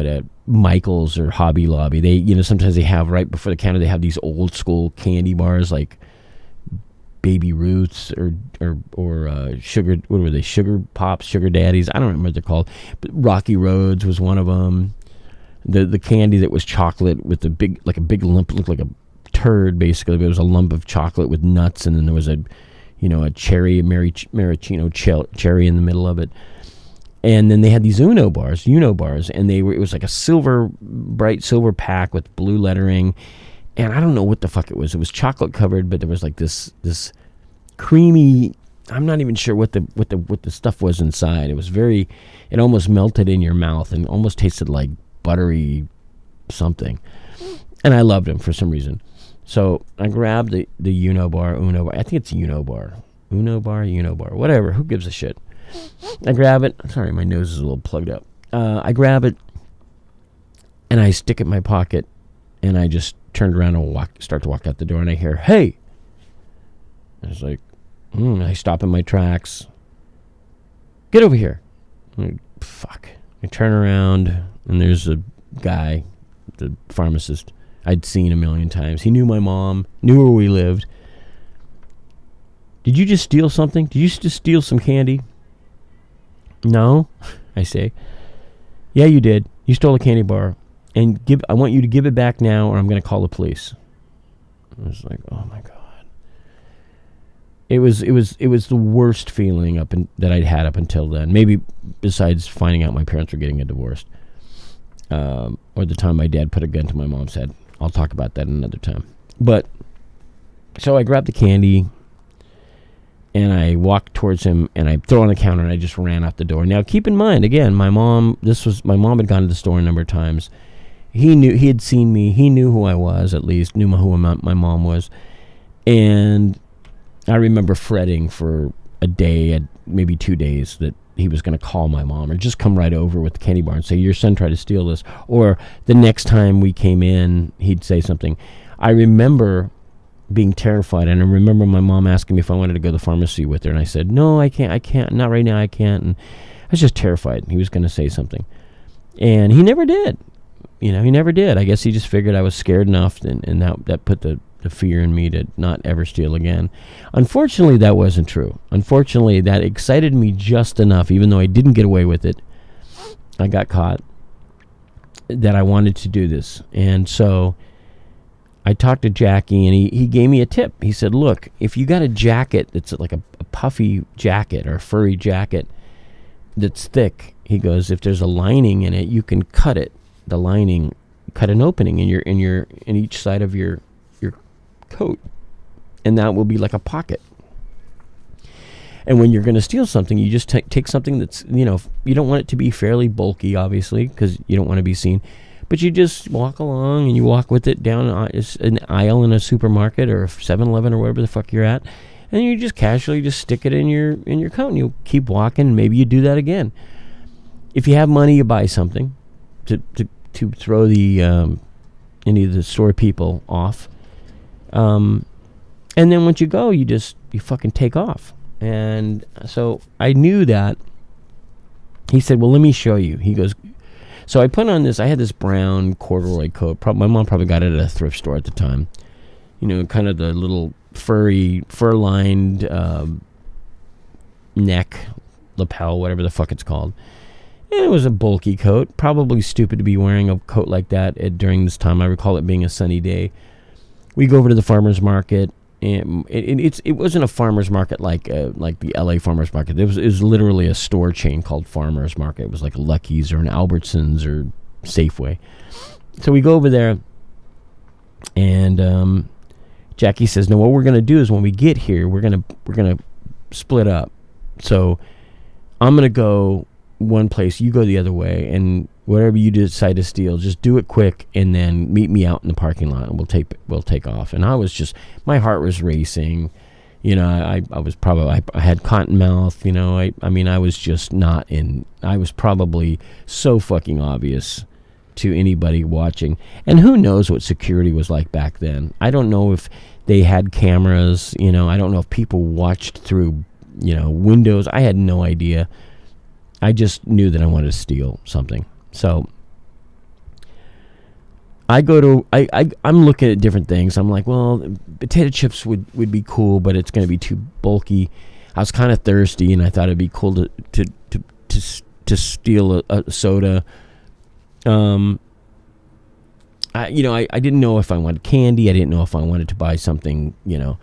a Michael's or Hobby Lobby. They, sometimes they have right before the counter, they have these old school candy bars like Baby Ruths or sugar, what were they? Sugar Pops, Sugar Daddies. I don't remember what they're called. But Rocky Roads was one of them. The candy that was chocolate with a big lump, looked like a turd basically, but it was a lump of chocolate with nuts, and then there was a cherry, maraschino cherry in the middle of it. And then they had these Uno bars, and it was like a bright silver pack with blue lettering, and I don't know what the fuck it was. It was chocolate covered, but there was like this creamy. I'm not even sure what the stuff was inside. It was it almost melted in your mouth and almost tasted like buttery something. And I loved them for some reason. So I grabbed the Uno bar. I think it's Uno bar, whatever. Who gives a shit? I grab it. Sorry, my nose is a little plugged up. I grab it, and I stick it in my pocket, and I just turned around and start to walk out the door, and I hear, "Hey!" I was like, I stop in my tracks. Get over here. Fuck. I turn around, and there's a guy, the pharmacist I'd seen a million times. He knew my mom, knew where we lived. Did you just steal something? Did you just steal some candy? No, I say. Yeah, you did. You stole a candy bar, and I want you to give it back now, or I'm going to call the police. I was like, oh my god. It was the worst feeling that I'd had up until then. Maybe besides finding out my parents were getting a divorce, or the time my dad put a gun to my mom's head. I'll talk about that another time. But so I grabbed the candy. And I walked towards him, and I throw on the counter, and I just ran out the door. Now, keep in mind, again, my mom had gone to the store a number of times. He had seen me. He knew who I was, at least, knew who my mom was. And I remember fretting for a day, maybe 2 days, that he was going to call my mom or just come right over with the candy bar and say, your son tried to steal this. Or the next time we came in, he'd say something. I remember being terrified, and I remember my mom asking me if I wanted to go to the pharmacy with her, and I said, no, I can't, not right now, I can't, and I was just terrified he was going to say something, and he never did. He never did. I guess he just figured I was scared enough, and that put the fear in me to not ever steal again. Unfortunately, that wasn't true. Unfortunately, that excited me just enough, even though I didn't get away with it. I got caught, that I wanted to do this, and so I talked to Jackie, and he gave me a tip. He said, look, if you got a jacket that's like a puffy jacket or a furry jacket that's thick, he goes, if there's a lining in it, you can cut it. The lining, cut an opening in each side of your coat, and that will be like a pocket. And when you're going to steal something, you just take something that's, you don't want it to be fairly bulky, obviously, because you don't want to be seen. But you just walk along, and you walk with it down an aisle in a supermarket or 7-Eleven or wherever the fuck you're at, and you just casually just stick it in your coat, and you keep walking. Maybe you do that again. If you have money, you buy something. to throw the any of the store people off. And then once you go, you fucking take off. And so I knew that. He said, well, let me show you. He goes, so I put on this, I had this brown corduroy coat. My mom probably got it at a thrift store at the time. You know, kind of the little fur-lined neck, lapel, whatever the fuck it's called. And it was a bulky coat. Probably stupid to be wearing a coat like that during this time. I recall it being a sunny day. We go over to the farmer's market. And it wasn't a farmer's market like the LA farmer's market. It was literally a store chain called Farmer's Market. It was like Lucky's or an Albertsons or Safeway. So we go over there, and Jackie says, "No, what we're gonna do is when we get here, we're gonna split up. So I'm gonna go one place, you go the other way, and whatever you decide to steal, just do it quick, and then meet me out in the parking lot, and we'll take off." And I was just, my heart was racing. You know, I was probably, I had cotton mouth. You know, I mean, I was just not in. I was probably so fucking obvious to anybody watching. And who knows what security was like back then? I don't know if they had cameras. You know, I don't know if people watched through, you know, windows. I had no idea. I just knew that I wanted to steal something. So I go to, I'm looking at different things. I'm like, well, potato chips would be cool, but it's going to be too bulky. I was kind of thirsty, and I thought it'd be cool to steal a soda. I didn't know if I wanted candy. I didn't know if I wanted to buy something, you know,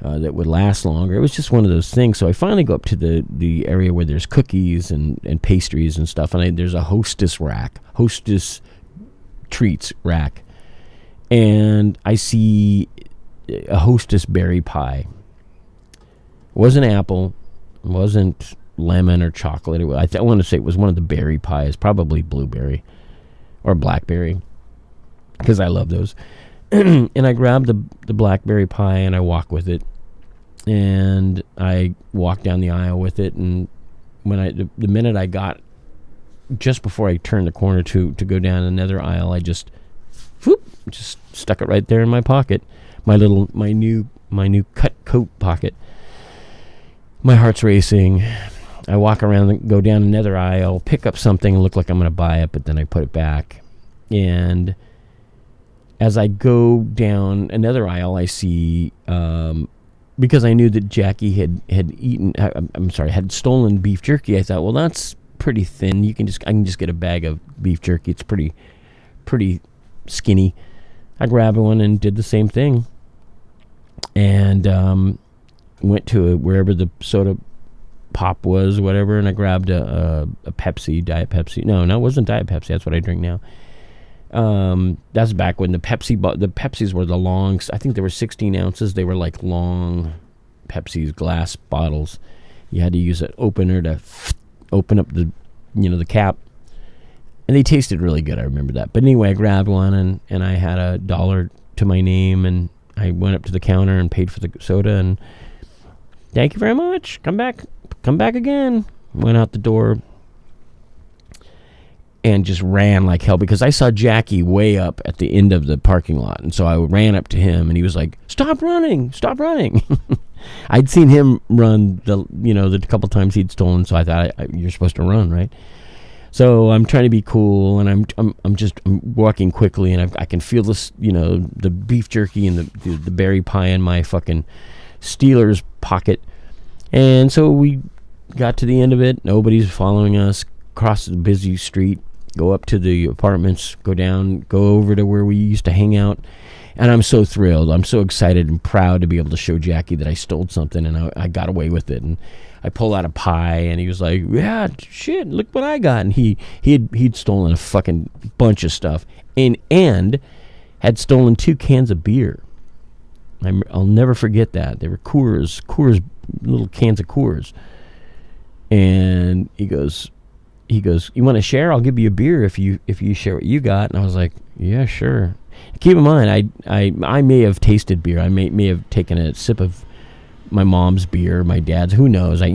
that would last longer. It was just one of those things. So I finally go up to the area where there's cookies and pastries and stuff, and there's a Hostess treats rack, and I see a Hostess berry pie. It wasn't apple, it wasn't lemon or chocolate. I want to say it was one of the berry pies, probably blueberry or blackberry, because I love those. And I grabbed the blackberry pie, and I walk with it, and I walk down the aisle with it. And when the minute I got, just before I turned the corner to go down another aisle, I just stuck it right there in my pocket, my new cut coat pocket. My heart's racing. I walk around and go down another aisle, pick up something, look like I'm going to buy it, but then I put it back. And as I go down another aisle, I see, because I knew that Jackie had stolen beef jerky. I thought, well, that's pretty thin. I can just get a bag of beef jerky. It's pretty skinny. I grabbed one and did the same thing, and went to wherever the soda pop was, whatever, and I grabbed a Pepsi, Diet Pepsi. No, it wasn't Diet Pepsi. That's what I drink now. That's back when the Pepsis were the long, I think they were 16 ounces. They were like long Pepsis, glass bottles. You had to use an opener to open up the cap. And they tasted really good. I remember that. But anyway, I grabbed one, and I had $1 to my name, and I went up to the counter and paid for the soda, and thank you very much. Come back again. Went out the door and just ran like hell, because I saw Jackie way up at the end of the parking lot. And so I ran up to him, and he was like, stop running. I'd seen him run the couple times he'd stolen, so I thought, you're supposed to run, right? So I'm trying to be cool, and I'm walking quickly, and I can feel this, the beef jerky and the berry pie in my fucking Steelers pocket. And so we got to the end of it. Nobody's following us. Cross the busy street, go up to the apartments, go down, go over to where we used to hang out. And I'm so thrilled. I'm so excited and proud to be able to show Jackie that I stole something, and I got away with it. And I pulled out a pie, and he was like, yeah, shit, look what I got. And he'd stolen a fucking bunch of stuff, and had stolen 2 cans of beer. I'll never forget that. They were Coors, little cans of Coors. And he goes, you want to share? I'll give you a beer if you share what you got. And I was like, yeah, sure. Keep in mind, I may have tasted beer. I may have taken a sip of my mom's beer, my dad's. Who knows? I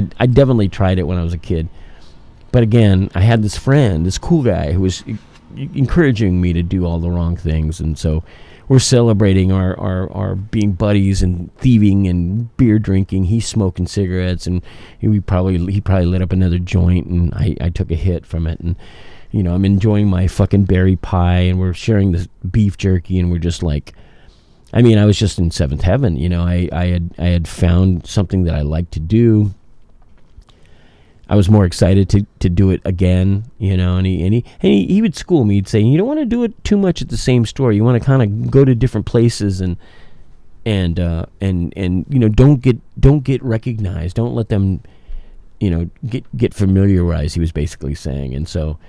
definitely tried it when I was a kid. But again, I had this friend, this cool guy, who was encouraging me to do all the wrong things, and so we're celebrating our being buddies and thieving and beer drinking. He's smoking cigarettes, and he probably lit up another joint, and I took a hit from it, and I'm enjoying my fucking berry pie, and we're sharing this beef jerky, and we're just like, I was just in seventh heaven. I had found something that I like to do. I was more excited to do it again, and he would school me. He'd say, you don't want to do it too much at the same store. You want to kind of go to different places and don't get recognized. Don't let them, get familiarized. He was basically saying, and so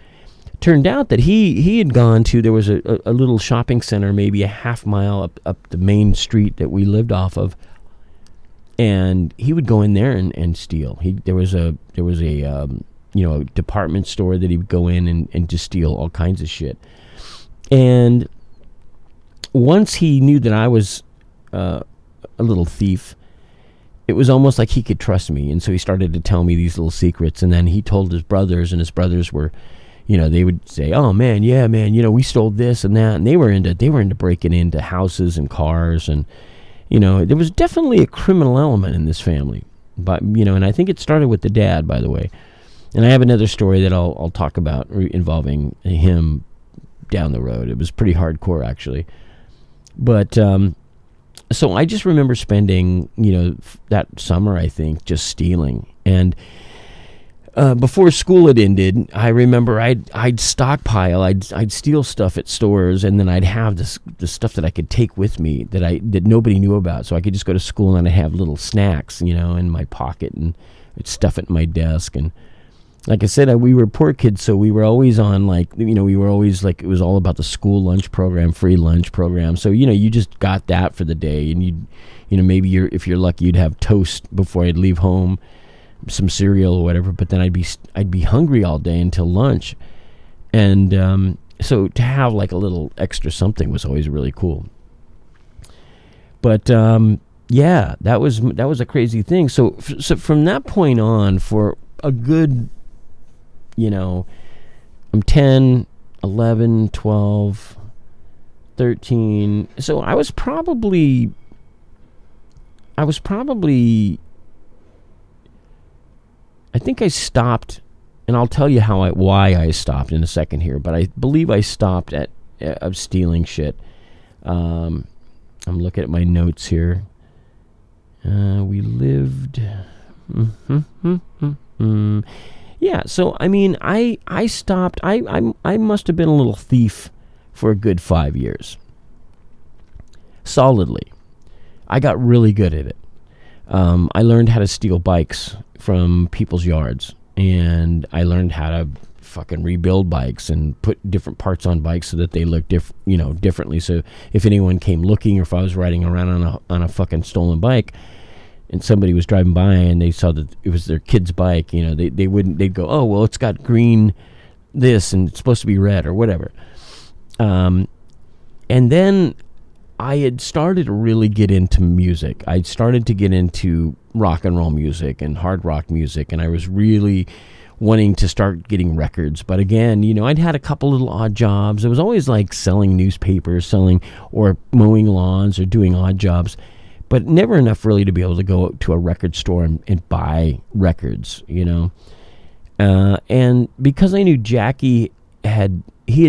it turned out that he had gone to, there was a little shopping center, maybe a half mile up the main street that we lived off of. And he would go in there and steal. There was a department store that he would go in and just steal all kinds of shit. And once he knew that I was a little thief, it was almost like he could trust me. And so he started to tell me these little secrets. And then he told his brothers, and his brothers were, they would say, "Oh man, yeah, man, we stole this and that." And they were into breaking into houses and cars, and there was definitely a criminal element in this family, but and I think it started with the dad, by the way. And I have another story that I'll talk about involving him down the road. It was pretty hardcore, actually. But so I just remember spending that summer, I think, just stealing. And before school had ended, I remember I'd stockpile, I'd steal stuff at stores, and then I'd have this stuff that I could take with me that nobody knew about, so I could just go to school and I'd have little snacks, in my pocket, and I'd stuff it in my desk. And like I said, we were poor kids, so we were always on we were always it was all about the school lunch program, free lunch program. So you just got that for the day, and maybe if you're lucky, you'd have toast before I'd leave home, some cereal or whatever, but then I'd be hungry all day until lunch, and so to have a little extra something was always really cool. But that was a crazy thing. So from that point on, for a good, I'm 10, 11, 12, 13. So I was probably I think I stopped, and I'll tell you why I stopped in a second here, but I believe I stopped of stealing shit. I'm looking at my notes here. We lived... Yeah, so, I stopped. I must have been a little thief for a good 5 years. Solidly. I got really good at it. I learned how to steal bikes from people's yards, and I learned how to fucking rebuild bikes and put different parts on bikes so that they look differently. So if anyone came looking, or if I was riding around on a fucking stolen bike, and somebody was driving by and they saw that it was their kid's bike, they'd go, "Oh, well, it's got green this and it's supposed to be red," or whatever. And then I had started to really get into music. I'd started to get into rock and roll music and hard rock music, and I was really wanting to start getting records. But again, I'd had a couple little odd jobs. It was always selling newspapers, or mowing lawns, or doing odd jobs, but never enough really to be able to go to a record store and buy records, and because I knew Jackie had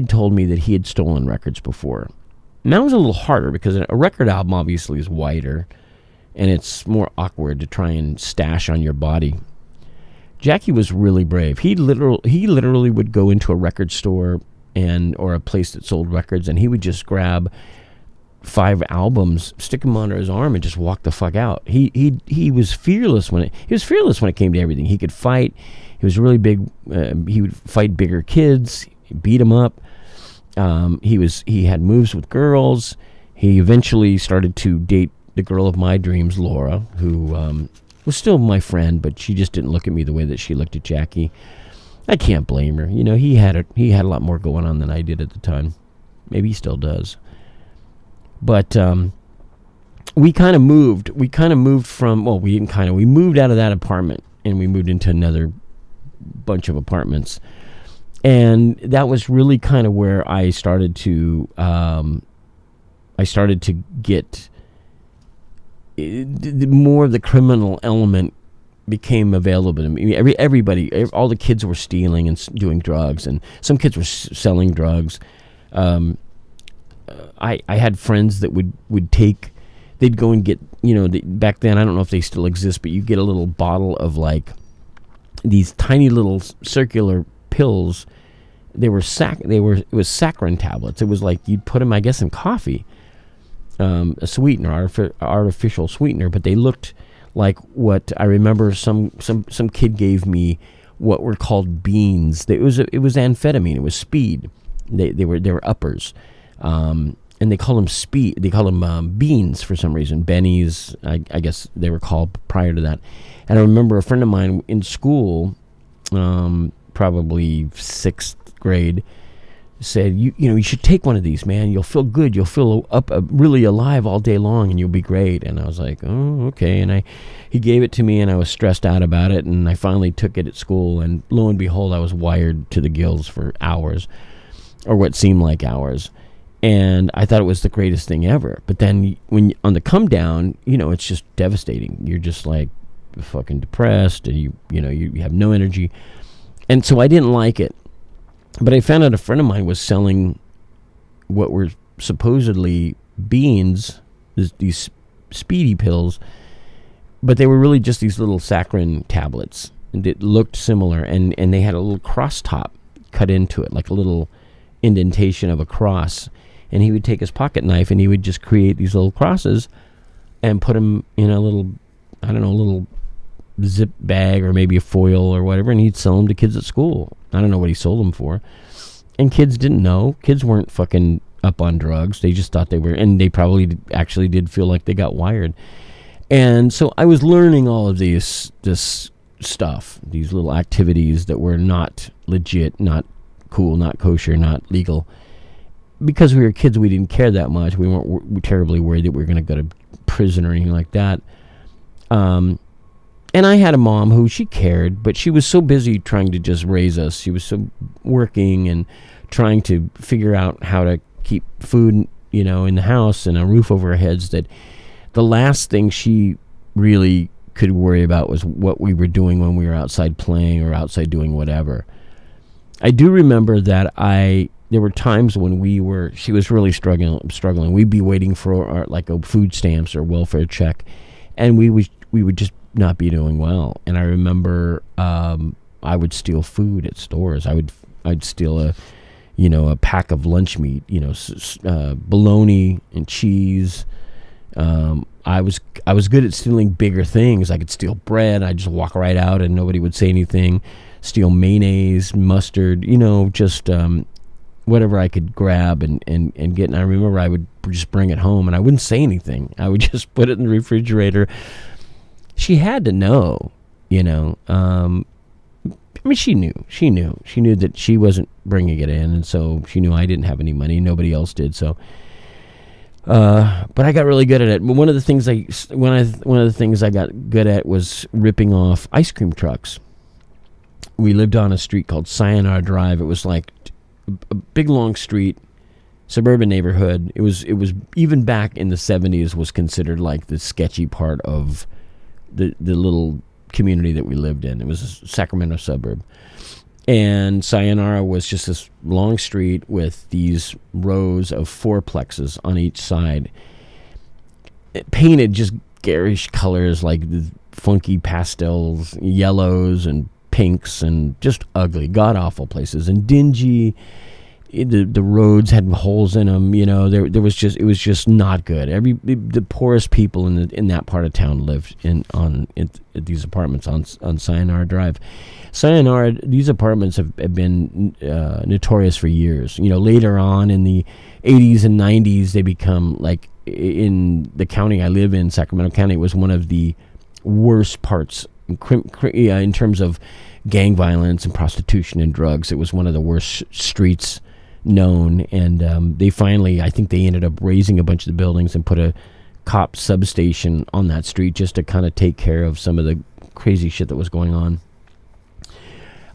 told me that he had stolen records before. And that was a little harder because a record album obviously is wider, and it's more awkward to try and stash on your body. Jackie was really brave. He literally would go into a record store or a place that sold records, and he would just grab 5 albums, stick them under his arm, and just walk the fuck out. He was fearless when it came to everything. He could fight. He was really big. He would fight bigger kids, beat them up. He had moves with girls. He eventually started to date the girl of my dreams, Laura, who was still my friend, but she just didn't look at me the way that she looked at Jackie. I can't blame her. He had a lot more going on than I did at the time. Maybe he still does. But we kind of moved. We moved out of that apartment, and we moved into another bunch of apartments. And that was really kind of where I started to get more of the criminal element became available to me. Everybody, all the kids were stealing and doing drugs, and some kids were selling drugs. I had friends that would take, they'd go and get, back then, I don't know if they still exist, but you get a little bottle of like these tiny little circular pills. It was saccharin tablets. It was like you'd put them, I guess, in coffee, a sweetener, artificial sweetener, but they looked like what I remember. Some kid gave me what were called beans. It was amphetamine. It was speed. They were uppers, and they called them speed. They called them beans for some reason. Bennies, I guess they were called prior to that. And I remember a friend of mine in school, probably 6th grade, said, you should take one of these, man. You'll feel good. You'll feel really alive all day long, and you'll be great. And I was like, oh, okay. And he gave it to me, and I was stressed out about it. And I finally took it at school, and lo and behold, I was wired to the gills for hours, or what seemed like hours. And I thought it was the greatest thing ever. But then when on the come down, it's just devastating. You're just like fucking depressed, and you have no energy. And so I didn't like it. But I found out a friend of mine was selling what were supposedly beans, these speedy pills, but they were really just these little saccharin tablets. And it looked similar, and they had a little cross top cut into it, like a little indentation of a cross. And he would take his pocket knife, and he would just create these little crosses and put them in a little zip bag or maybe a foil or whatever, and he'd sell them to kids at school. I don't know what he sold them for. And kids didn't know. Kids weren't fucking up on drugs. They just thought they were, and they probably actually did feel like they got wired. And so I was learning all of this stuff, these little activities that were not legit, not cool, not kosher, not legal. Because we were kids, we didn't care that much. We weren't terribly worried that we were going to go to prison or anything like that. And I had a mom who she cared, but she was so busy trying to just raise us. She was so working and trying to figure out how to keep food, in the house and a roof over our heads, that the last thing she really could worry about was what we were doing when we were outside playing or outside doing whatever. I do remember that there were times when she was really struggling. We'd be waiting for like a food stamps or welfare check, and we would just not be doing well. And I remember I would steal food at stores. I'd steal a pack of lunch meat, bologna and cheese. I was good at stealing bigger things. I could steal bread. I'd just walk right out and nobody would say anything. Steal mayonnaise, mustard, just whatever I could grab and get. And I remember I would just bring it home, and I wouldn't say anything. I would just put it in the refrigerator. She had to know, she knew that she wasn't bringing it in, and so she knew I didn't have any money. Nobody else did. So, but I got really good at it. One of the things I got good at was ripping off ice cream trucks. We lived on a street called Sayonara Drive. It was like a big long street, suburban neighborhood. It was even back in the 70s was considered like the sketchy part of the little community that we lived in. It was a Sacramento suburb. And Sayonara was just this long street with these rows of fourplexes on each side. It painted just garish colors like the funky pastels, yellows and pinks, and just ugly, god-awful places, and dingy. The roads had holes in them. It was just not good. The poorest people in that part of town lived at these apartments on Sayonara Drive. Sayonara, these apartments have been notorious for years. Later on in the 80s and 90s, they become, like, in the county I live in, Sacramento County, was one of the worst parts in terms of gang violence and prostitution and drugs. It was one of the worst streets known, and they finally, I think they ended up raising a bunch of the buildings and put a cop substation on that street just to kind of take care of some of the crazy shit that was going on.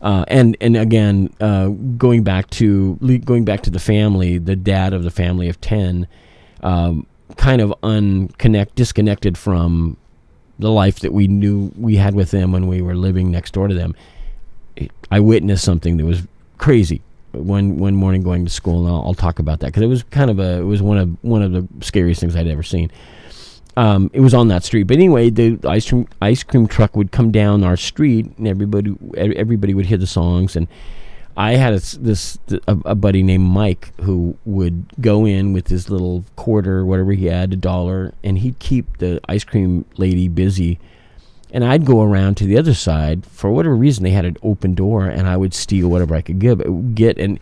And again, going back to the family, the dad of the family of 10, kind of disconnected from the life that we knew we had with them when we were living next door to them. I witnessed something that was crazy one morning going to school, and I'll talk about that because it was one of the scariest things I'd ever seen. It was on that street, but anyway, the ice cream truck would come down our street, and everybody would hear the songs. And I had a buddy named Mike who would go in with his little quarter, whatever he had, $1, and he'd keep the ice cream lady busy. And I'd go around to the other side. For whatever reason, they had an open door, and I would steal whatever I could get. And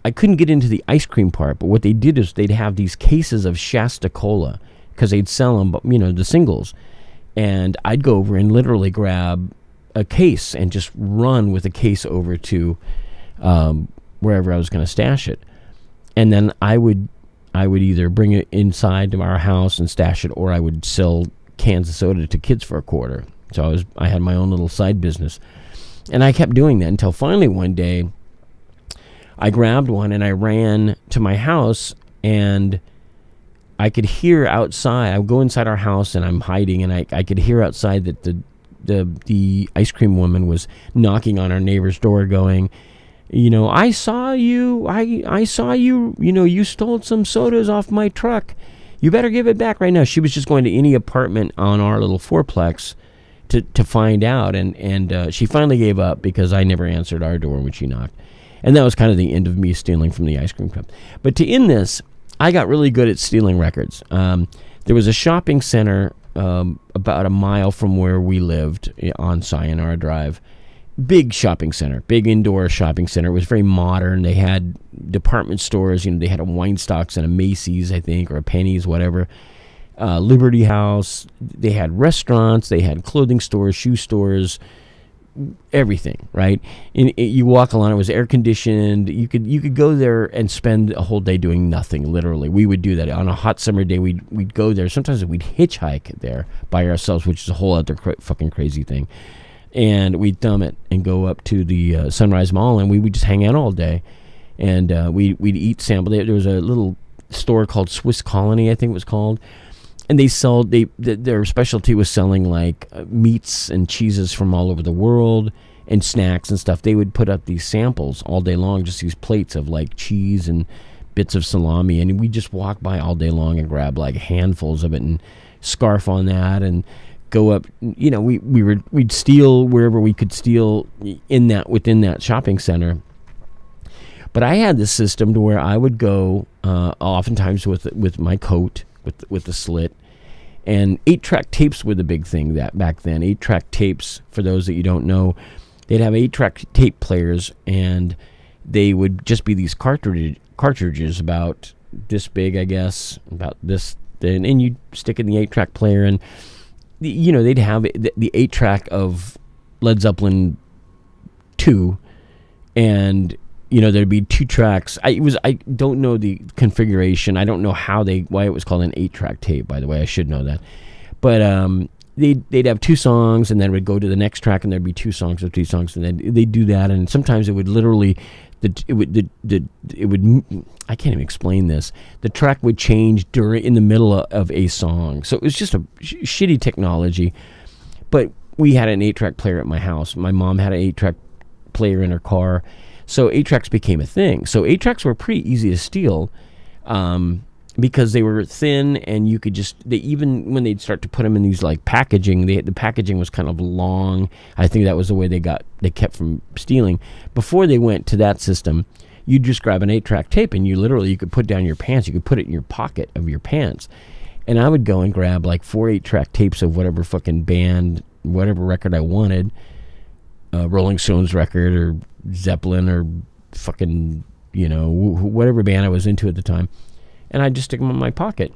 I couldn't get into the ice cream part, but what they did is they'd have these cases of Shasta Cola because they'd sell them, the singles. And I'd go over and literally grab a case and just run with a case over to wherever I was going to stash it. And then I would either bring it inside to our house and stash it, or I would sell cans of soda to kids for $0.25. So I had my own little side business, and I kept doing that until finally one day I grabbed one and I ran to my house, and I could hear outside. I would go inside our house and I'm hiding, and I could hear outside that the ice cream woman was knocking on our neighbor's door going, I saw you, I saw you, you stole some sodas off my truck. You better give it back right now. She was just going to any apartment on our little fourplex to find out, and she finally gave up because I never answered our door when she knocked. And that was kind of the end of me stealing from the ice cream truck. But to end this, I got really good at stealing records. There was a shopping center about a mile from where we lived on Sayonara Drive. Big shopping center, big indoor shopping center. It was very modern. They had department stores. They had a Weinstocks and a Macy's, I think, or a Penny's, whatever. Liberty House. They had restaurants. They had clothing stores, shoe stores, everything, right? And you walk along, it was air conditioned. You could go there and spend a whole day doing nothing, literally. We would do that on a hot summer day. We'd go there. Sometimes we'd hitchhike there by ourselves, which is a whole other fucking crazy thing. And we'd thumb it and go up to the Sunrise Mall, and we would just hang out all day. And we'd eat sample. There was a little store called Swiss Colony, I think it was called. And their specialty was selling like meats and cheeses from all over the world and snacks and stuff. They would put up these samples all day long, just these plates of like cheese and bits of salami, and we'd just walk by all day long and grab like handfuls of it and scarf on that and go up. We'd steal wherever we could steal within that shopping center. But I had this system to where I would go oftentimes with my coat with the slit, and 8-track tapes were the big thing that back then. 8-track tapes, for those that you don't know, they'd have 8-track tape players, and they would just be these cartridges about this big, I guess, about this, and you'd stick in the 8-track player, and they'd have the 8-track of Led Zeppelin 2, and there'd be 2 tracks. I don't know the configuration. I don't know why it was called an 8-track tape, by the way. I should know that. But they'd have 2 songs, and then it would go to the next track, and there'd be 2 songs or 3 songs, and then they'd do that. And sometimes it would literally, it would I can't even explain this. The track would change in the middle of a song. So it was just a shitty technology. But we had an 8-track player at my house. My mom had an 8-track player in her car. So 8-tracks became a thing. So 8-tracks were pretty easy to steal because they were thin, and you could even when they'd start to put them in these like packaging, the packaging was kind of long. I think that was the way they kept from stealing. Before they went to that system, you'd just grab an 8-track tape, and you could put down your pants. You could put it in your pocket of your pants. And I would go and grab like 4 8-track tapes of whatever fucking band, whatever record I wanted, Rolling Stones record or Zeppelin or fucking, whatever band I was into at the time, and I'd just stick them in my pocket.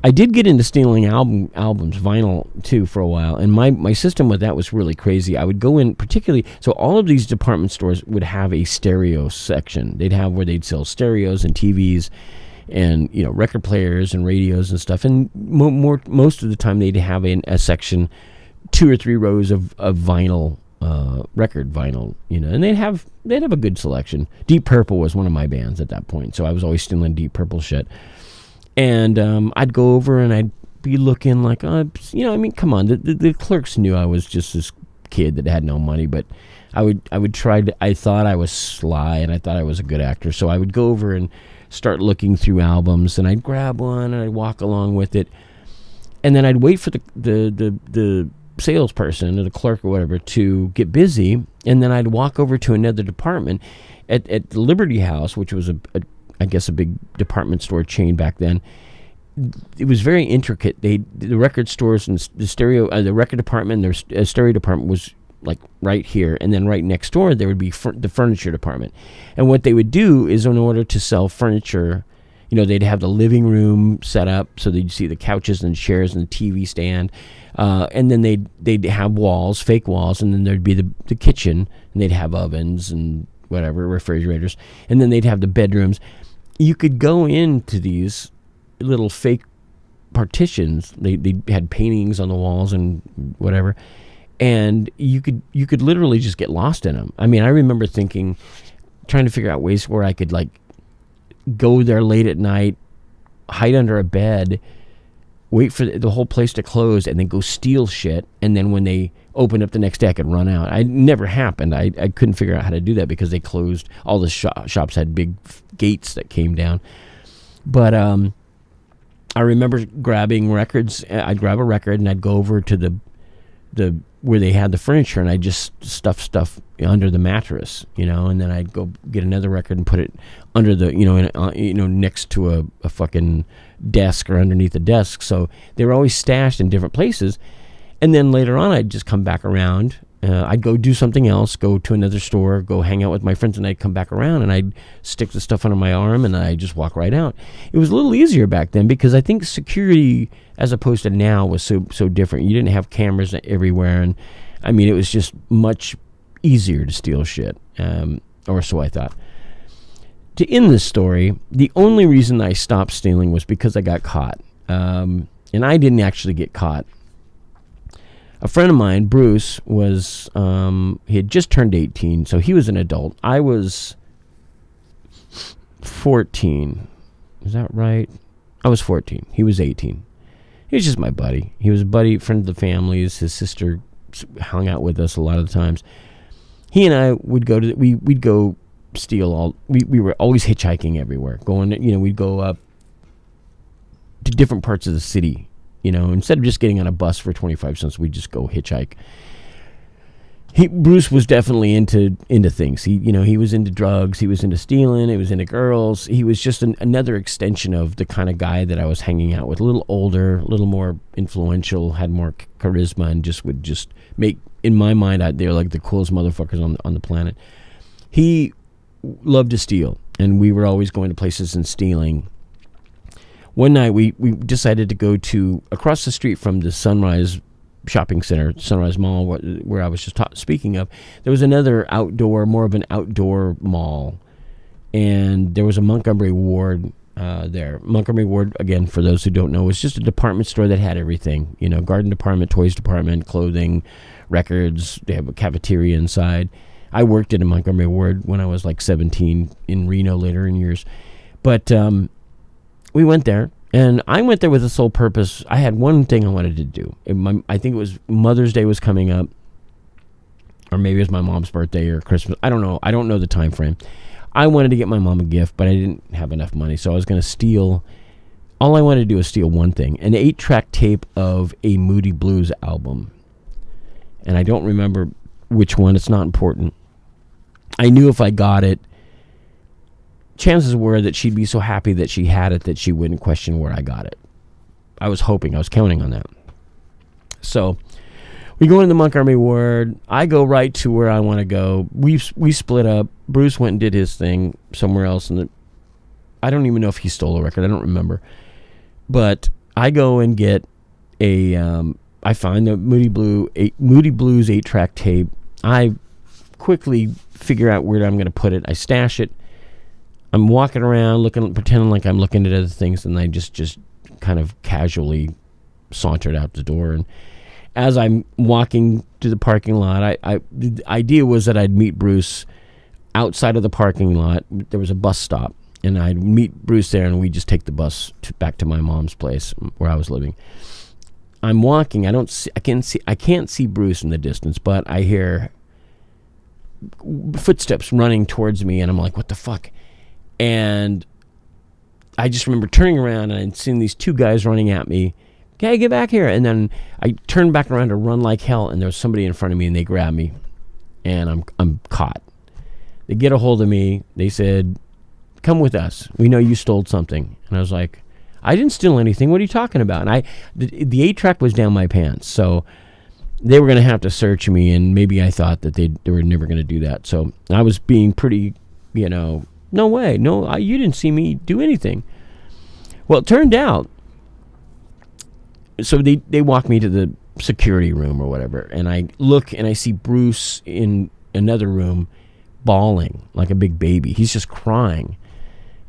I did get into stealing albums, vinyl too, for a while, and my system with that was really crazy. I would go in particularly, so all of these department stores would have a stereo section. They'd have where they'd sell stereos and TVs and record players and radios and stuff, and most of the time they'd have a section, 2 or 3 rows of vinyl record vinyl, and they'd have a good selection. Deep Purple was one of my bands at that point, so I was always stealing Deep Purple shit. And I'd go over and I'd be looking like, come on, the clerks knew I was just this kid that had no money, but I would try to. I thought I was sly, and I thought I was a good actor, so I would go over and start looking through albums, and I'd grab one and I'd walk along with it, and then I'd wait for the salesperson or the clerk or whatever to get busy, and then I'd walk over to another department at the Liberty House, which was I guess a big department store chain back then. It was very intricate. The record stores and the record department and their stereo department was like right here, and then right next door there would be the furniture department. And what they would do is, in order to sell furniture, they'd have the living room set up so that you'd see the couches and chairs and the TV stand, and then they'd have walls, fake walls, and then there'd be the kitchen, and they'd have ovens and whatever, refrigerators, and then they'd have the bedrooms. You could go into these little fake partitions. They had paintings on the walls and whatever, and you could literally just get lost in them. I mean, I remember trying to figure out ways where I could like go there late at night, hide under a bed, wait for the whole place to close, and then go steal shit. And then when they opened up the next day, I could run out. It never happened. I couldn't figure out how to do that because they closed. All the shops had big gates that came down. But I remember grabbing records. I'd grab a record and I'd go over to the where they had the furniture, and I'd just stuff under the mattress, and then I'd go get another record and put it under the, next to a fucking desk or underneath the desk. So they were always stashed in different places. And then later on, I'd just come back around. I'd go do something else, go to another store, go hang out with my friends, and I'd come back around and I'd stick the stuff under my arm and I'd just walk right out. It was a little easier back then because I think security, as opposed to now, was so different. You didn't have cameras everywhere, and I mean, it was just much easier to steal shit, or so I thought. To end this story, the only reason I stopped stealing was because I got caught, and I didn't actually get caught. A friend of mine, Bruce, he had just turned 18, so he was an adult. I was 14. Is that right? I was 14. He was 18. He was just my buddy. He was a buddy, friend of the family's. His sister hung out with us a lot of the times. He and I would go we'd go steal we were always hitchhiking everywhere. We'd go up to different parts of the city. Instead of just getting on a bus for 25 cents, we'd just go hitchhike. Bruce was definitely into things. He was into drugs. He was into stealing. He was into girls. He was just another extension of the kind of guy that I was hanging out with. A little older, a little more influential, had more charisma, and would make, in my mind, they're like the coolest motherfuckers on the planet. He loved to steal, and we were always going to places and stealing. One night we decided to go to across the street from the Sunrise shopping center, Sunrise Mall, where I was just speaking of. There was another more of an outdoor mall, and there was a Montgomery Ward there. Montgomery Ward, again, for those who don't know, was just a department store that had everything. Garden department, toys department, clothing, records. They have a cafeteria inside. I worked at a Montgomery Ward when I was like 17 in Reno later in years, but we went there, and I went there with the sole purpose. I had one thing I wanted to do. I think it was Mother's Day was coming up, or maybe it was my mom's birthday or Christmas. I don't know. I don't know the time frame. I wanted to get my mom a gift, but I didn't have enough money, so I was going to steal. All I wanted to do was steal one thing, an 8-track tape of a Moody Blues album. And I don't remember which one. It's not important. I knew if I got it, chances were that she'd be so happy that she had it that she wouldn't question where I got it. I was counting on that. So we go into the Montgomery Ward. I go right to where I want to go. We split up. Bruce went and did his thing somewhere else, and I don't even know if he stole a record. I don't remember. But I go and get I find the Moody Blues 8-track tape. I quickly figure out where I'm going to put it. I stash it. I'm walking around pretending like I'm looking at other things, and I just kind of casually sauntered out the door. as I'm walking to the parking lot, the idea was that I'd meet Bruce outside of the parking lot. There was a bus stop, and I'd meet Bruce there, and we'd just take the bus back to my mom's place where I was living. I'm walking. I can't see Bruce in the distance, but I hear footsteps running towards me, and I'm like, what the fuck? And I just remember turning around and seeing these two guys running at me. Okay, get back here. And then I turned back around to run like hell, and there was somebody in front of me, and they grabbed me, and I'm caught. They get a hold of me. They said, come with us. We know you stole something. And I was like, I didn't steal anything. What are you talking about? And the 8-track was down my pants, so they were going to have to search me, and maybe I thought that they were never going to do that. So I was being pretty, no way. No, you didn't see me do anything. Well, it turned out, so they walked me to the security room or whatever, and I look and I see Bruce in another room bawling like a big baby. He's just crying.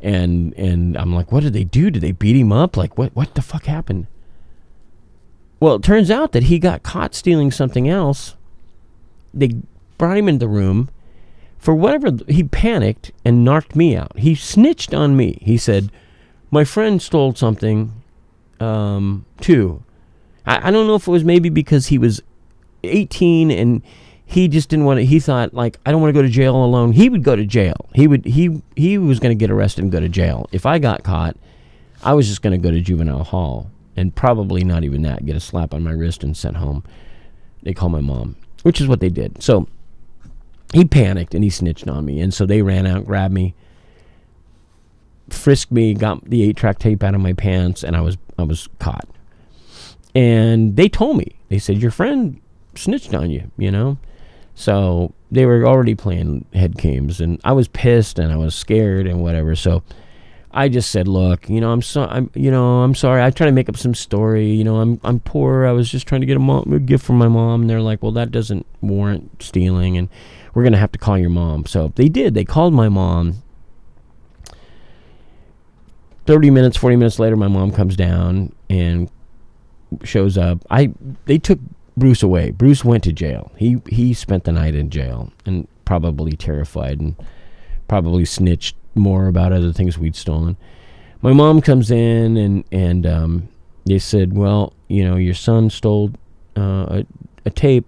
And I'm like, what did they do? Did they beat him up? Like, what the fuck happened? Well, it turns out that he got caught stealing something else. They brought him into the room. For whatever, he panicked and knocked me out. He snitched on me. He said, my friend stole something, too. I don't know if it was maybe because he was 18 and he just didn't want to. He thought, like, I don't want to go to jail alone. He would go to jail. He was going to get arrested and go to jail. If I got caught, I was just going to go to juvenile hall and probably not even that, get a slap on my wrist and sent home. They called my mom, which is what they did. So he panicked and he snitched on me, and so they ran out, grabbed me, frisked me, got the 8-track tape out of my pants, and I was caught. And they told me, they said, your friend snitched on you, So they were already playing head games, and I was pissed and I was scared and whatever. So I just said, look, I'm sorry. I tried to make up some story. I'm poor. I was just trying to get a gift from my mom. And they're like, well, that doesn't warrant stealing, and we're going to have to call your mom. So they did. They called my mom. 40 minutes later, my mom comes down and shows up. They took Bruce away. Bruce went to jail. He spent the night in jail, and probably terrified, and probably snitched more about other things we'd stolen. My mom comes in, and they said, well, your son stole a tape.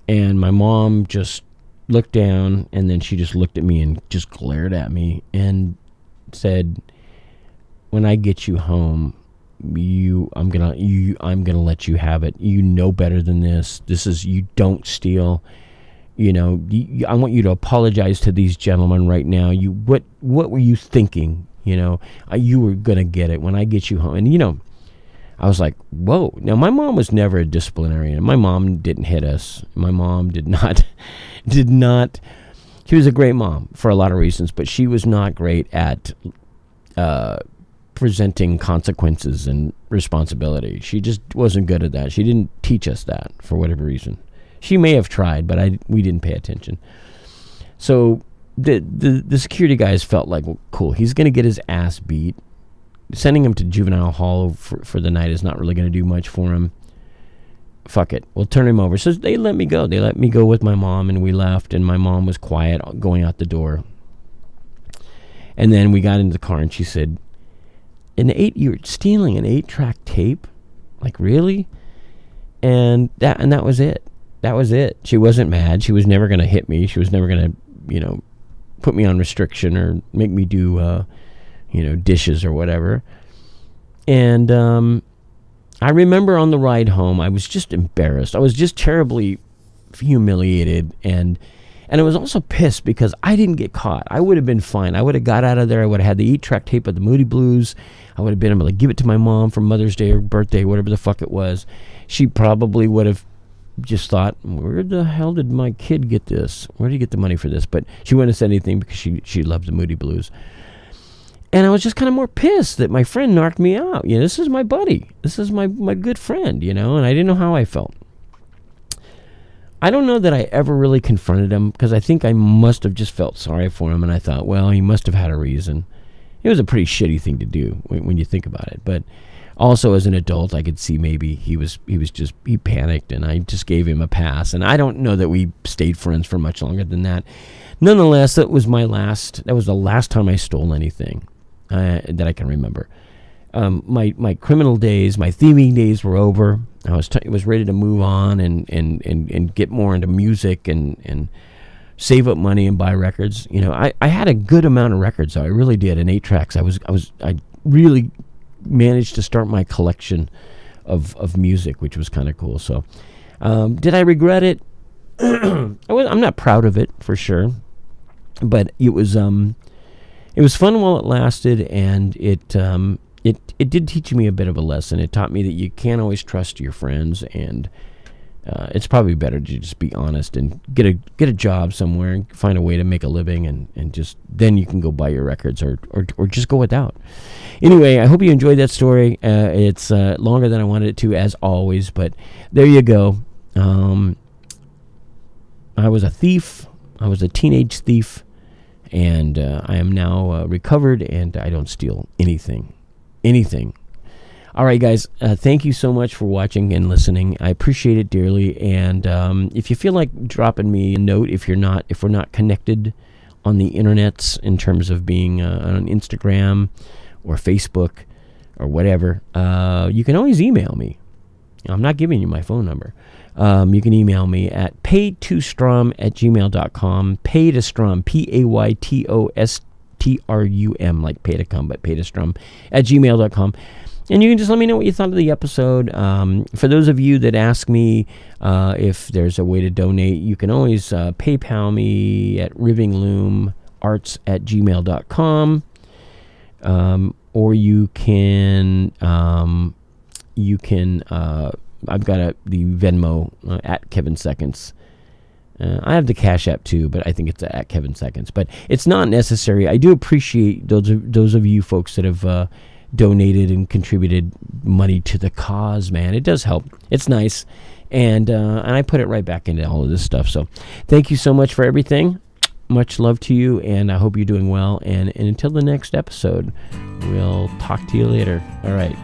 And my mom just looked down, and then she just looked at me and just glared at me and said, when I get you home, I'm gonna let you have it. You know better than this. You don't steal. I want you to apologize to these gentlemen right now. What were you thinking? You were gonna get it when I get you home. And I was like, whoa. Now, my mom was never a disciplinarian. My mom didn't hit us. My mom did not. She was a great mom for a lot of reasons, but she was not great at presenting consequences and responsibility. She just wasn't good at that. She didn't teach us that for whatever reason. She may have tried, but we didn't pay attention. So the security guys felt like, well, cool, he's going to get his ass beat. Sending him to juvenile hall for the night is not really going to do much for him. Fuck it, we'll turn him over. So they let me go. They let me go with my mom, and we left, and my mom was quiet going out the door. And then we got into the car, and she said, you're stealing an 8-track tape? Like, really? And that was it. That was it. She wasn't mad. She was never going to hit me. She was never going to, put me on restriction or make me do, dishes or whatever. And I remember on the ride home, I was just embarrassed. I was just terribly humiliated, and I was also pissed because I didn't get caught. I would have been fine. I would have got out of there. I would have had the 8-track tape of the Moody Blues. I would have been able to give it to my mom for Mother's Day or birthday, whatever the fuck it was. She probably would have just thought, where the hell did my kid get this? Where did he get the money for this? But she wouldn't have said anything because she loved the Moody Blues. And I was just kind of more pissed that my friend knocked me out. This is my buddy. This is my good friend, and I didn't know how I felt. I don't know that I ever really confronted him because I think I must have just felt sorry for him, and I thought, well, he must have had a reason. It was a pretty shitty thing to do when you think about it. But Also, as an adult, I could see maybe he panicked, and I just gave him a pass. And I don't know that we stayed friends for much longer than that. Nonetheless, that was the last time I stole anything that I can remember. My criminal days, my thieving days were over. I was ready to move on and get more into music and save up money and buy records. I had a good amount of records, though. I really did. And 8 tracks. I really managed to start my collection of music, which was kind of cool. So, did I regret it? I'm not proud of it for sure, but it was fun while it lasted, and it did teach me a bit of a lesson. It taught me that you can't always trust your friends, and it's probably better to just be honest and get a job somewhere and find a way to make a living, and just then you can go buy your records or just go without. Anyway, I hope you enjoyed that story. It's longer than I wanted it to, as always, but there you go. I was a thief. I was a teenage thief, and I am now recovered, and I don't steal anything. All right, guys, thank you so much for watching and listening. I appreciate it dearly, and if you feel like dropping me a note, if we're not connected on the internets in terms of being on Instagram or Facebook or whatever, you can always email me. I'm not giving you my phone number. You can email me at paytostrum@gmail.com. Paytostrum, Paytostrum, like pay to come, but paytostrum @gmail.com. And you can just let me know what you thought of the episode. For those of you that ask me if there's a way to donate, you can always PayPal me at rivingloomarts@gmail.com. Or you can I've got the Venmo at Kevin Seconds. I have the Cash App too, but I think it's at Kevin Seconds. But it's not necessary. I do appreciate those of you folks that have donated and contributed money to the cause, man. It does help. It's nice. And I put it right back into all of this stuff. So thank you so much for everything. Much love to you, and I hope you're doing well. And until the next episode, we'll talk to you later. All right.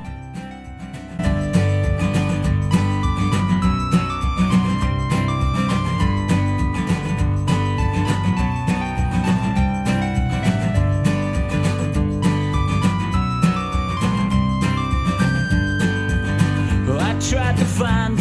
Tried to find